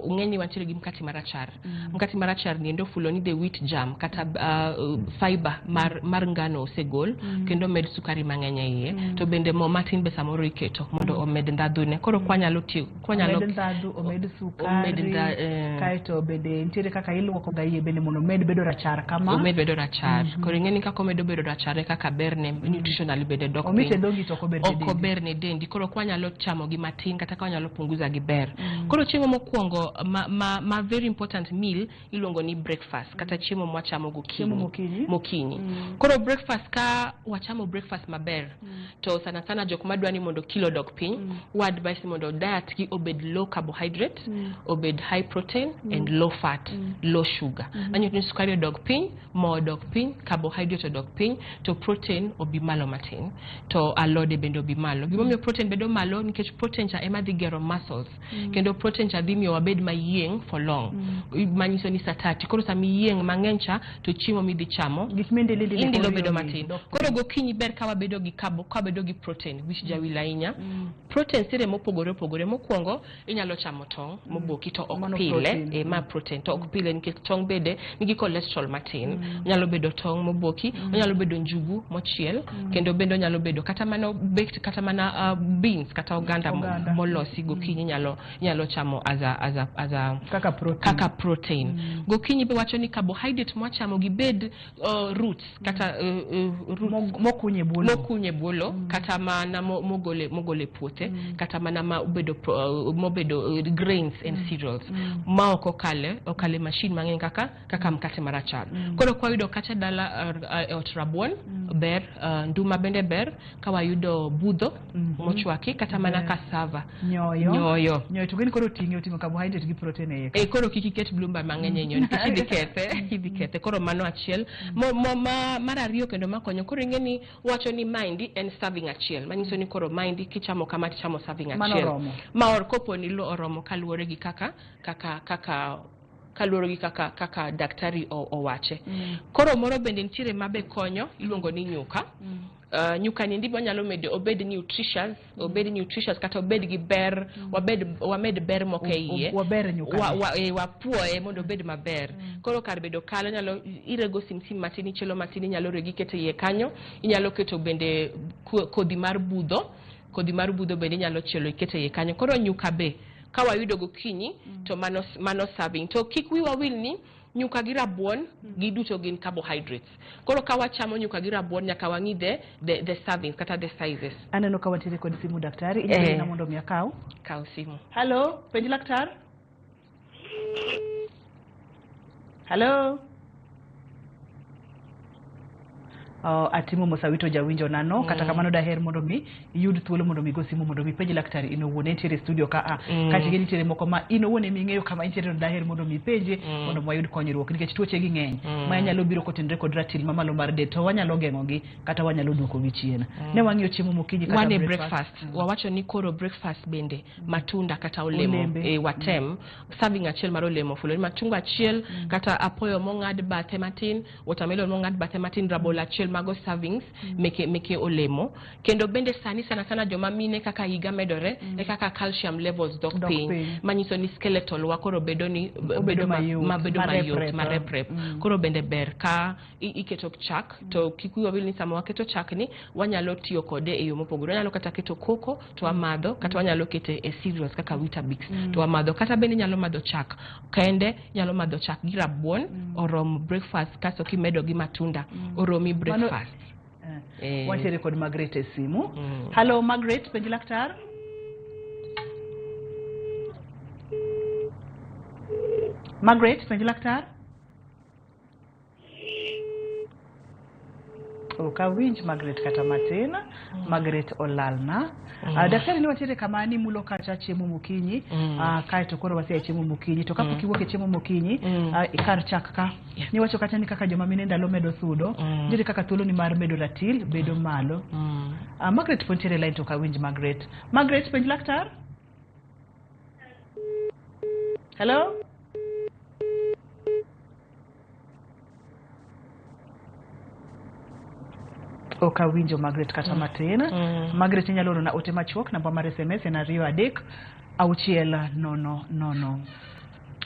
Ung'eni wantiere gi mkati marachar. Mkati marachar ni endo fulo ni the wheat jam kata fiber mar ngano osegol kendo med sukari mang'eny iye. To bende mo matin be samoro iketo mondo omed ndadhune. Koro kwanyalo tiyo, omed ndadhu, omed sukari, kae to bende ntiere kaka iluoko ga iye bende mondo med bedo rachar kama. Omed bedo rachar. Koro ing'eni kaka omedo bedo rachar kaka berne nutritional bede dok omite dongi to okoberne dendi. Koro kwanyalo chamo gi matin kata kwanyalo punguza gi ber. Koro chiemo mokwongo ma very important meal iluongo ni breakfast kata chiemo mwachamo mokinyi. Koro breakfast ka wachamo breakfast maber to sana jok madwani mondo kilo dok piny advice mondo diet gi obed low carbohydrate, obed high protein and low fat, low sugar. Manyo ni sukari dok piny, mo dok piny, carbohydrate dok piny, to protein obi malo matin, to alode bendo obi malo. Gimomiyo protein bedo malo nikech protein cha ema dhi gero muscles kendo protein cha dhi miyo wabed mayieng for long. Manyiso ni satati. Koro sami yieng mang'eny cha to chiemo midhi chamo indilo bedo matin. Koro gokinyi ber ka wabedo gi bedo gi protein which jawil ahinya. Protein sire mopogore mokwongo inyalo chamo tong' moboki to ok pile ma protein to ok pile nikech tong' bede nigi cholesterol matin. Nyalo bedo tong' moboki, nyalo bedo njugu mochiel kendo bendo nyalo bedo kata mana baked kata mana beans kata oganda molosi gokinyi nyalo chamo as a kaka protein. Gokinyi be wacho ni carbohydrate mwachamo gi bed roots kata mokunye bolo kata mana mogole puote kata mana mobedo grains and cereals ma okale machine mang'eny kaka mkate marachar. Koro kwa yudo kata dala ot rabuon ber, nduma bende ber, kawa yudo budho mochwaki kata mana cassava nyoyo to gin koro tingo carbohydrate gi protein e koro kikiket blumba mang'eny nyo nikech idhi kethe. Koro mano achiel mar ariyo kendo makonyo. Koro ing'eni wacho ni mind en serving achiel, manyiso ni koro mind kichamo kama tichamo serving achiel maor kopo ni lo oromo kaluwore gi kaka kaluwore gi kaka daktari owache. Koro moro bende nitiere mabe konyo iluongo ni nyuka. Nyuka ni ndipo nyalo medo obed nutritious kata obed gi ber, wamed ber moke iye. Waber nyuka. Wapuoe mondo obed maber. Koro kar bedo kalo nyalo irego simsim matini chelo matini nyalo regi keto iye kanyo. Inyalo keto bende kodhi mar budho. Kodhi mar budho bende nyalo chielo iketo iye kanyo. Koro nyuka be ka wayudo gokinyi to mano serving. To kik wiwa wil ni nyuka gi rabuon giduto gin carbohydrates. Koro ka wachamo nyuka gi rabuon nyaka wang'i the servings kata the sizes. Aneno ka wantiere kod simu daktari. Inyalo na mondo miakaw simu. Hello, penj laktar. Hello. Atimo mosawito jawinjo nano kata kamano daher mondo mi yud thuolo mondo mi go simu mondo mi penj laktari ino wuone nitiere studio ka kata nitiere moko ma ino wuone mi ng'eyo kama nitiere daher mondo mi penje mondo wayud konyruok nikech tuoche gi ng'eny ma nyalo biro kotenore kod ratil mamalo mar del to wanyalo geng'ogi kata wanyalo duoko gi chien. Ne wang'iyo chiemo mokinyi kata breakfast. Wawacho ni koro breakfast bende matunda kata olemo watem serving achiel mar olemo fulani machungwa achiel kata apoyo mong'ad bathe matin, watermelon mong'ad bathe matin, rabolo achiel mago servings meke olemo. Kendo bende sana joma mine kaka higa medore kaka calcium levels dok piny manyiso ni skeletal wakoro bedo mayot marep. Koro bende ber ka iketo chak to kikuyo wil ni sama waketo chak ni wanyalo tiyo kode e yo mopogore. Wanyalo kata keto koko to amadho kata wanyalo kete e cereals kaka Weetabix to amadho kata bende nyalo madho chak kende, nyalo madho chak gi rabuon orom breakfast kaso kimedo gi matunda oromi breakfast. Wantiere kod Margaret e simu. Hello Margaret, penj laktar. Margaret, penj laktar. Okawinj Margaret kata matin. Margaret olalna. Daktari ni wantiere kama ni mulo kata chiemo mokinyi kae to koro wasia chiemo mokinyi to kapok iwuok e chiemo mokinyi ikar chak ka ni wacho kata ni kaka joma mine ndalo medo sudo nitiere kaka thuolo ni mar medo ratil bedo malo. Margaret pontiere line to kawinj Margaret. Margaret penj laktar. Hello. Okawinjo Margaret kata matin. Margaret nyalo oro na ote machuok namba mar SMS en 2-3-6-0-0.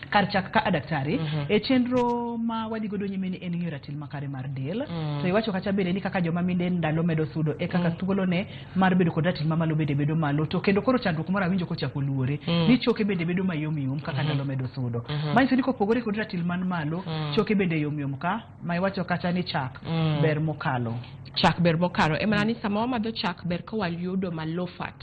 Kar chak ka daktari e chenro ma wadhi godo nyime ni en ng'iyo ratil makare mar del to iwacho kata bende ni kaka joma mine ndalo medo sudo e kaka thuolo ne mar bedo kod ratil mamalo bedo malo to kendo koro chandruok moro awinjo kochako luore ni choke bende bedo mayom kaka ndalo medo sudo. Manyiso ni kopogore kod ratil man malo choke bende yom ka ma iwacho kata ni chak ber mokalo. Chak ber mokalo emana ni sama wamadho chak ber ka wayudo ma low fat.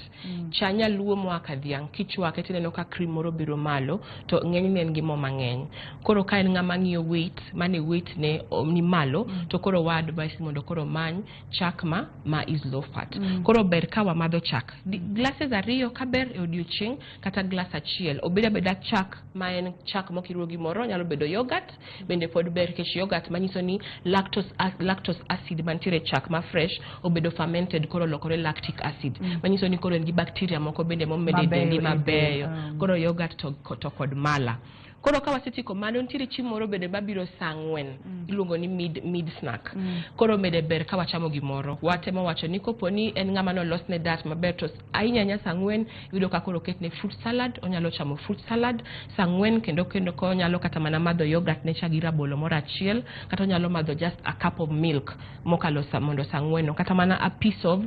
Chanya luo moa ka dhiang' kichwake tineno ka cream moro biro malo to ng'eny ne en gi mo mang'eny. Koro ka en ng'ama ng'iyo weight mane weight ne ni malo to koro wa advice mondo koro many chak ma is low fat. Koro ber ka wamadho chak glasses 2 ka ber e odiochieng' kata glass achiel obeda chak ma en chak mokiruo gi moro nyalo bedo yogurt bende pod ber kech yogurt manyiso ni lactose acid mantiere chak ma fresh obedo fermented koro lokore lactic acid manyiso ni koro en gi bacteria moko bende momede dendi mabeyo koro yogurt to kod mala. Koro ka wasetiko mano nitiere chiemo moro bende mabiro saa 4 iluongo ni mid snack. Koro mede ber ka wachamo gimoro watemo wacho ni kopo ni en ng'ama nolosne dat maber to ahinya saa 4 yudo ka koro ketne fruit salad onyalo chamo fruit salad saa 4 kendo ko onyalo kata mana madho yogurt ne chagi rabolo moro achiel kata onyalo madho just a cup of milk mokalo mondo saa 4 kata mana a piece of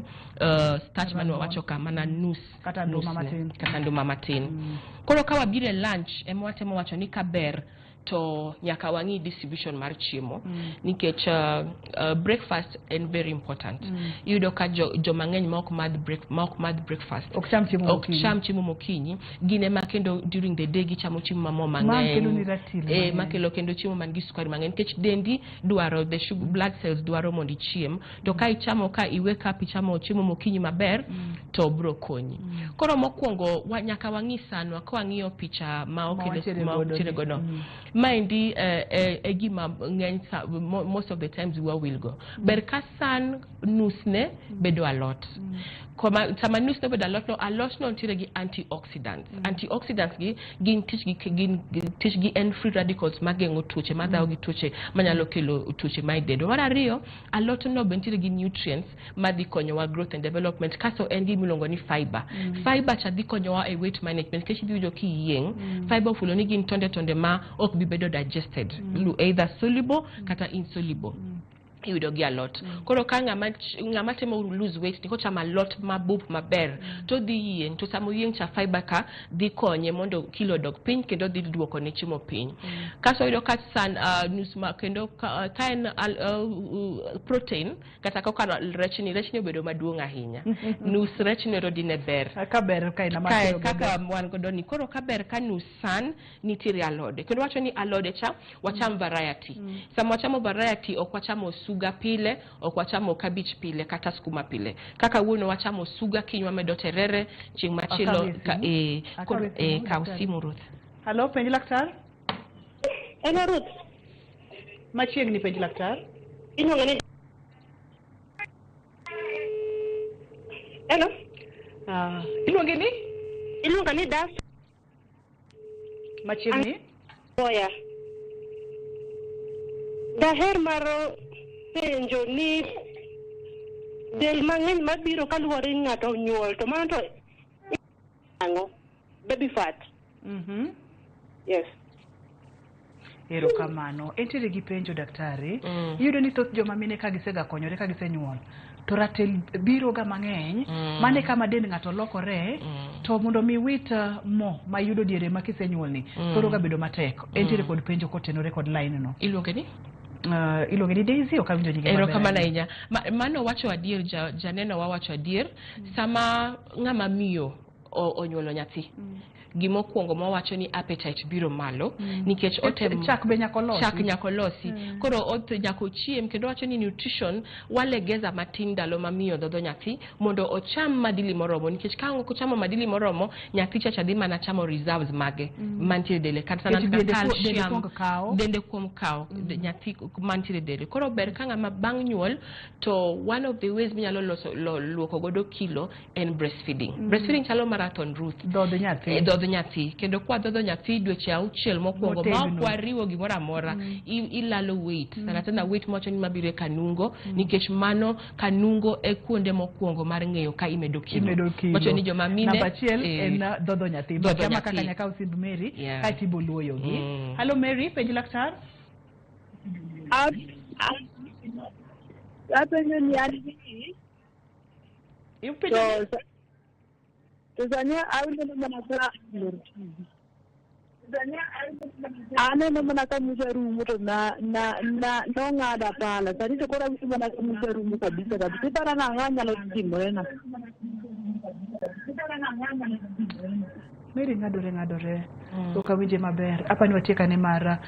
starch mano wacho kama na nus kata nduma matin. Koro ka wabire lunch watemo wacho ni kaber to nyaka wang'i distribution mar chiemo nikech breakfast en very important. Yudo ka joma ng'eny ma ok madh breakfast ok cham chiemo mokinyi gine ma kendo during the day gichamo chiemo mamo mang'eny makelo kendo chiemo man gi sukari mang'eny nikech dendi dwaro the sugar blood cells dwaro mondo ichiem to ka ichamo ka iwake up ichamo chiemo mokinyi maber to bro konyi. Koro mokwongo nyaka wang'i sanwa ka wang'iyo picha ma okelo godo Mindy gima ng'eny most of the times we will go. Ber ka san nusne bedo a lot. sama nus no bedo alot no ntiere gi antioxidants. Antioxidants gi gin tich gi en free radicals magengo tuoche madhaw gi tuoche manyalo kelo tuoche mai dedo. Mar ariyo alot no ntiere gi nutrients madhi konyowa growth and development kaso en gi milongo ni fiber. Fiber cha dhi konyowa e weight management kechi diwinjo ki yieng. Fiber fulo ni gin tonde ma ok bi bedo digested. Either soluble kata insoluble. Yudo gi alot. Koro ka ngama temo lose weight ni ko chama lot mabup maber to dhi yieng to samo yieng cha fiber ka dhi konye mondo kilo dog piny kendo dhi duoko ne chiemo piny. Kaso yudo ka san nus ma kendo ka en protein kata ka rechni obedo maduong' ahinya. Nus rechni ro dine ber. Ka ber ka ina makelo kaka wan godo ni koro ka ber ka nus san nitiere alode. Kendo wacho ni alode cha wacham variety. Samo wachamo variety ok wachamo suga pile, ok wachamo cabbage pile kata skuma pile. Kaka wuono wachamo suga kinywa medo terere chieng' machielo ka usimu Ruth. Hello, penji laktar? Hello Ruth. Machieng' ni penji laktar? Iluongo ni Hello. Iluongo ni? Iluongo ni Das. Machieng' ni? Oya. Daher maro penjo ni del mang'eny mabiro kaluwore ni ng'ato nyuol to mano to ang'o baby fat. Yes. Erokamano. Entiere gi penjo daktari. Iyudo ni thoth joma mine ka gisega konyore ka gisenyuol to ratil biro ga mang'eny mane kama dend ng'ato lokore to mondo mi wit mo mayudo diere ma kisenyuol ni thoro ga bedo matek. Entiere kod penjo kotenore kod line no. Iluonge ni? Iluonge ni Daisy okawinjo nyinge maber. Erokamano ahinya. Mano wacho adier janeno wawacho adier sama ng'ama miyo onyuolo nyathi. Gimokwongo mawacho ni appetite biro malo nikech otem chak be nyakolosi koro nyako chiem kendo wacho ni nutrition walegeza matin ndalo mamiyo dhodho nyathi mondo ocham madili moromo nikech ka ok ochamo madili moromo nyathi cha dhi mana chamo reserves mage mantiere dele kata sana calcium dende kuom kawo nyathi mantiere dele koro ber ka ng'ama bang' nyuol to one of the ways minyalo luoko godo kilo en breastfeeding. Breastfeeding chalo marathon Ruth. Dhodho nyathi kendo kwa dhodho nyathi dweche 6 mokwongo ma kwariwo gimoro amora ilalo weight sana tena weight mocho ni mabire kanungo nikech mano kanungo e kuonde mokwongo mar ng'eyo ka imedo kilo mocho ni joma mine namba achiel en dhodho nyathi kama kaka nyaka usimb Mary ka tibo luoyo gi. Hello Mary, penji laktar? Apenjo ni adhi. Tanzania awinjo mana ka aneno mana ka musa rumo to na no ng'ada pala sani to kora awinjo mana ka musa rumo kabisa para na ng'anyalo timore na Mary ng'adore okawinje maber apani watieka ne mar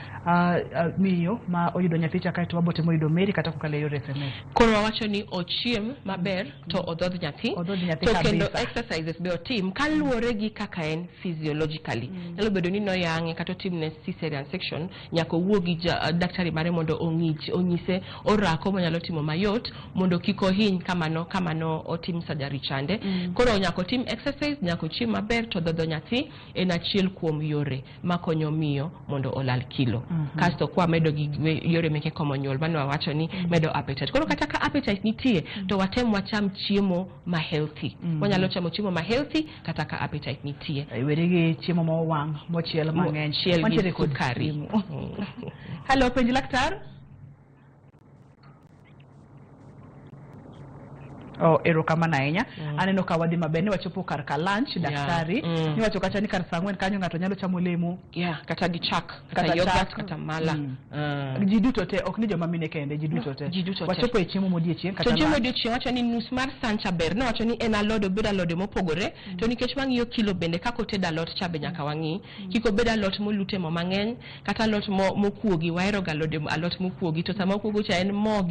miyo ma oyudo nyathi cha kae to wabote moyudo Mary kata kokale yore SMS. Koro wacho ni ochiem maber to odhodh nyathi to kendo exercises be otim kaluwore gi kaka en physiologically. Nyalo bedo ni no yang'e kata otimne cesarean section nyaka owuogi daktari mare mondo onyise orako manyalo timo mayot mondo kik ohiny kamano otim surgery chande. Koro nyaka otim exercise nyaka ochiem maber to dhodho nyathi en achiel kuom yore makonyo miyo mondo olal kilo. Kasto kwa medo gi yore meke komo nyuol mano wawacho ni medo appetite. Koro kata ka appetite nitie to watem wacham chiemo ma healthy. Wanyalo chamo chiemo ma healthy kata ka appetite nitie. Were gi chiemo ma wang' mochiel mang'eny mantiere kod sukari. Hello penji laktar? Erokamano ahinya. Aneno ka wadhi maber ni wachopo kar ka lunch daktari ni wacho kata ni kar saa 4 kanyo ng'ato nyalo chamo lemo kata gi chak kata yogurt kata mala ji duto te ok ni joma mine kende ji duto te wachopo e chiemo modiechieng kata chiemo modiechieng wacho ni nus mar sancha ber no wacho ni en alode bed alode mopogore to nikech wang'iyo kilo bende kako ted alot cha be nyaka wang'i kiko bed alot molute mo mang'eny kata alot mokuogi wahero ga alot mokuogi to sama okuogo cha en mo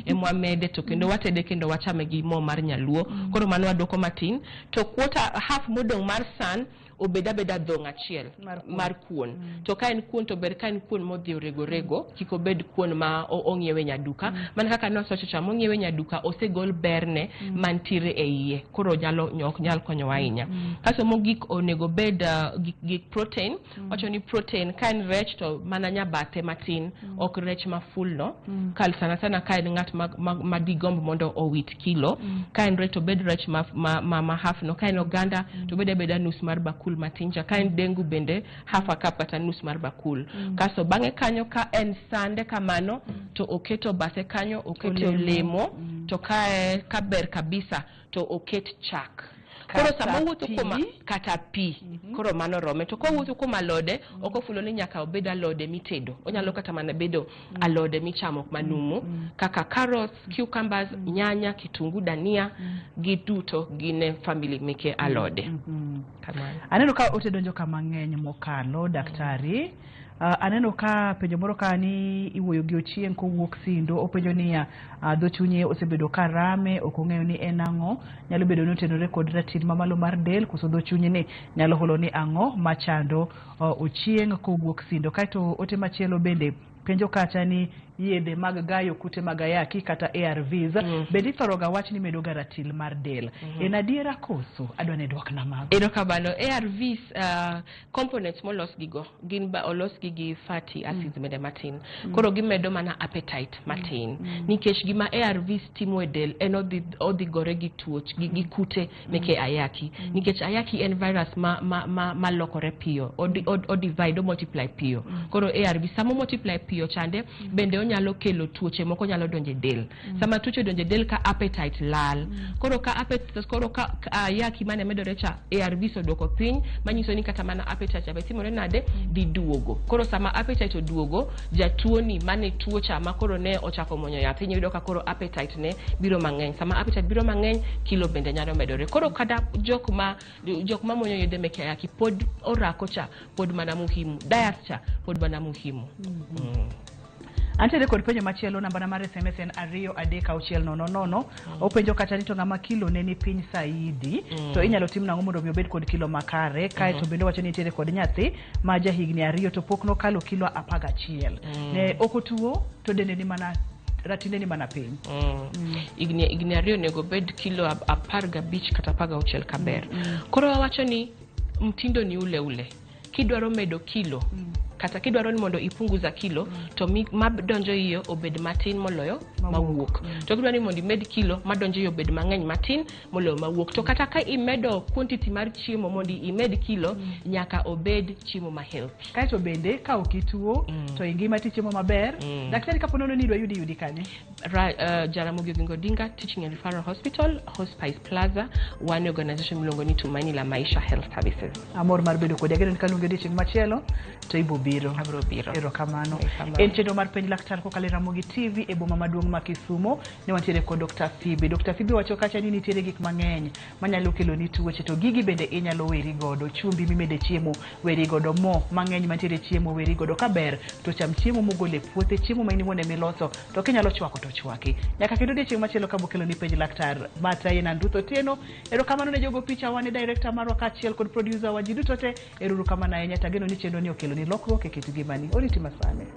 e mwamede to kendo watede kendo wachame gi mo mar nyaluo koro mano wadoko matin to half modong mar san obeda dhong achiel mar kuon. To ka en kuon to ber ka en kuon modhi rego kiko bed kuon ma ongiewe nyaduka. Man kaka nosocho mongiewe nyaduka osegol berne mantire e iye. Koro nyal konyo ahinya. Kaso mogik onego bed gik protein. Wacho ni protein ka en rech to mana nyabate matin, ok rech ma full no. Kal sana ka en ngat ma digomb mondo owit kilo. Ka en rech to bed rech ma half no. Ka en oganda to beda nus mar bakul matinja. Ka en dengu bende half a cup kata nus mar bakul. Kaso bange kanyo ka en sande kamano to oketo base kanyo, oketo lemo to ka ber kabisa to oket chak. Koro sama wuotho kuma kata pi, koro mano rome. To ko wuotho kuma alode, oko fulo ni nyaka obed alode mitedo. Onyalo kata mana bedo alode michamo manumu, kaka carrots, cucumbers, nyanya, kitungu, dania, giduto gine family meke alode. Aneno ka otedonjo kama ng'eny mokalo daktari. Aneno ka penjo moro ka ni iwuoyo gi Ochieng kowuok Sindo, openjo niya dho chunye osebedo ka rame, ok ong'eyo ni en ang'o, nyalo bedo ni otenore kod ratil mamalo mar del, koso dho chunye ni nyalo holo ni ang'o machando Ochieng kowuok Sindo. Kaito ote machielo bende penjo kacha ni yedhe mag gayo kute mag ayaki kata ARVs bende ithoroga wach ni medo ga ratil mar del. En adiera koso? Adwane dwok na mago. Kabalo ARVs components molos gigo gin ba olos gi fatty acids mede matin. Koro gimedo mana appetite matin. Nikech gima ARVs timo e del en odhi gore gi tuoch gi kute meke ayaki. Nikech ayaki en virus ma lokore piyo, divide, multiply piyo. Koro ARVs samo multiply piyo chande bende nyalo kelo tuoche moko nyalo donje del. Sama tuoche donje del ka appetite lal. Koro ka ayaki mane medore cha ARVs odoko piny, manyiso ni kata mana appetite abetimore nade di duogo. Koro sama appetite oduogo, jatuo ni mane tuocha ma koro ne ochako monyo yath, iyudo ka koro appetite ne biro mang'eny. Sama appetite biro mang'eny, kilo bende nyalo medore. Koro kada jok ma monyo yedhe meke ayaki pod orako cha pod mana muhimu. Diet cha pod mana muhimu. Antere kod penjo machielo, namba na mar SMS en 23600. Openjo kata ni to ng'ama kilo ne ni piny saidi, to inyalo tim nang'o mondo obed kod kilo makare. Kae to bende wacho ni nitiere kod nyathi ma ja higni 2 to pok nokalo kilo 11. Ne okotuo to dende ni mana ratinde ni mana piny. Igni 2 nego bed kilo 15 kata 16 kaber. Koro wacho ni mtindo ni ule. Kidwaro medo kilo kata kidwaro ni mondo ipunguza kilo to madonjo iyo obed matin moloyo mawuok. To kidwaro ni mondo imed kilo madonjo iyo obed mang'eny matin moloyo mawuok. To kata ka imedo quantity mar chiemo mondo imed kilo, nyaka obed chiemo ma healthy. Kaito bende ka okituo to ingima ti chiemo maber, daktari kapo nono ni idwa yudi kanye? Jaramogi Oginga Odinga Teaching and Referral Hospital, Hospice Plaza, one organization miluongo ni Tumaini la Maisha Health Services. Amor mar bedo kodi ageno ni kaluongo di chieng' machielo to ibo biro. Erokamano. En chenro mar penj laktar kokalo Ramogi TV e boma maduong' ma Kisumo. Ne wantiere kod Dr. Phoebe. Dr. Phoebe wacho kacha ni nitiere gik mang'eny manyalo kelo ni tuoche, to gigi bende inyalo weri godo. Chumbi mimede chiemo weri godo, mo mang'eny mantiere chiemo weri godo. Kaber to cham chiemo mogole puothe, chiemo ma inwone miloso to kinyalo chwako to chwaki. Nyaka kendo di chieng' machielo ka bokelo ni penj laktar. Mata ina Ndutho Tieno. Erokamano ne jogo picha wane director marwa kachiel kod producer wa jiduto te. Erokamano ahinya, tageno ni chenro ni okelo ni lokruok e kit ngimani. Oriti masane.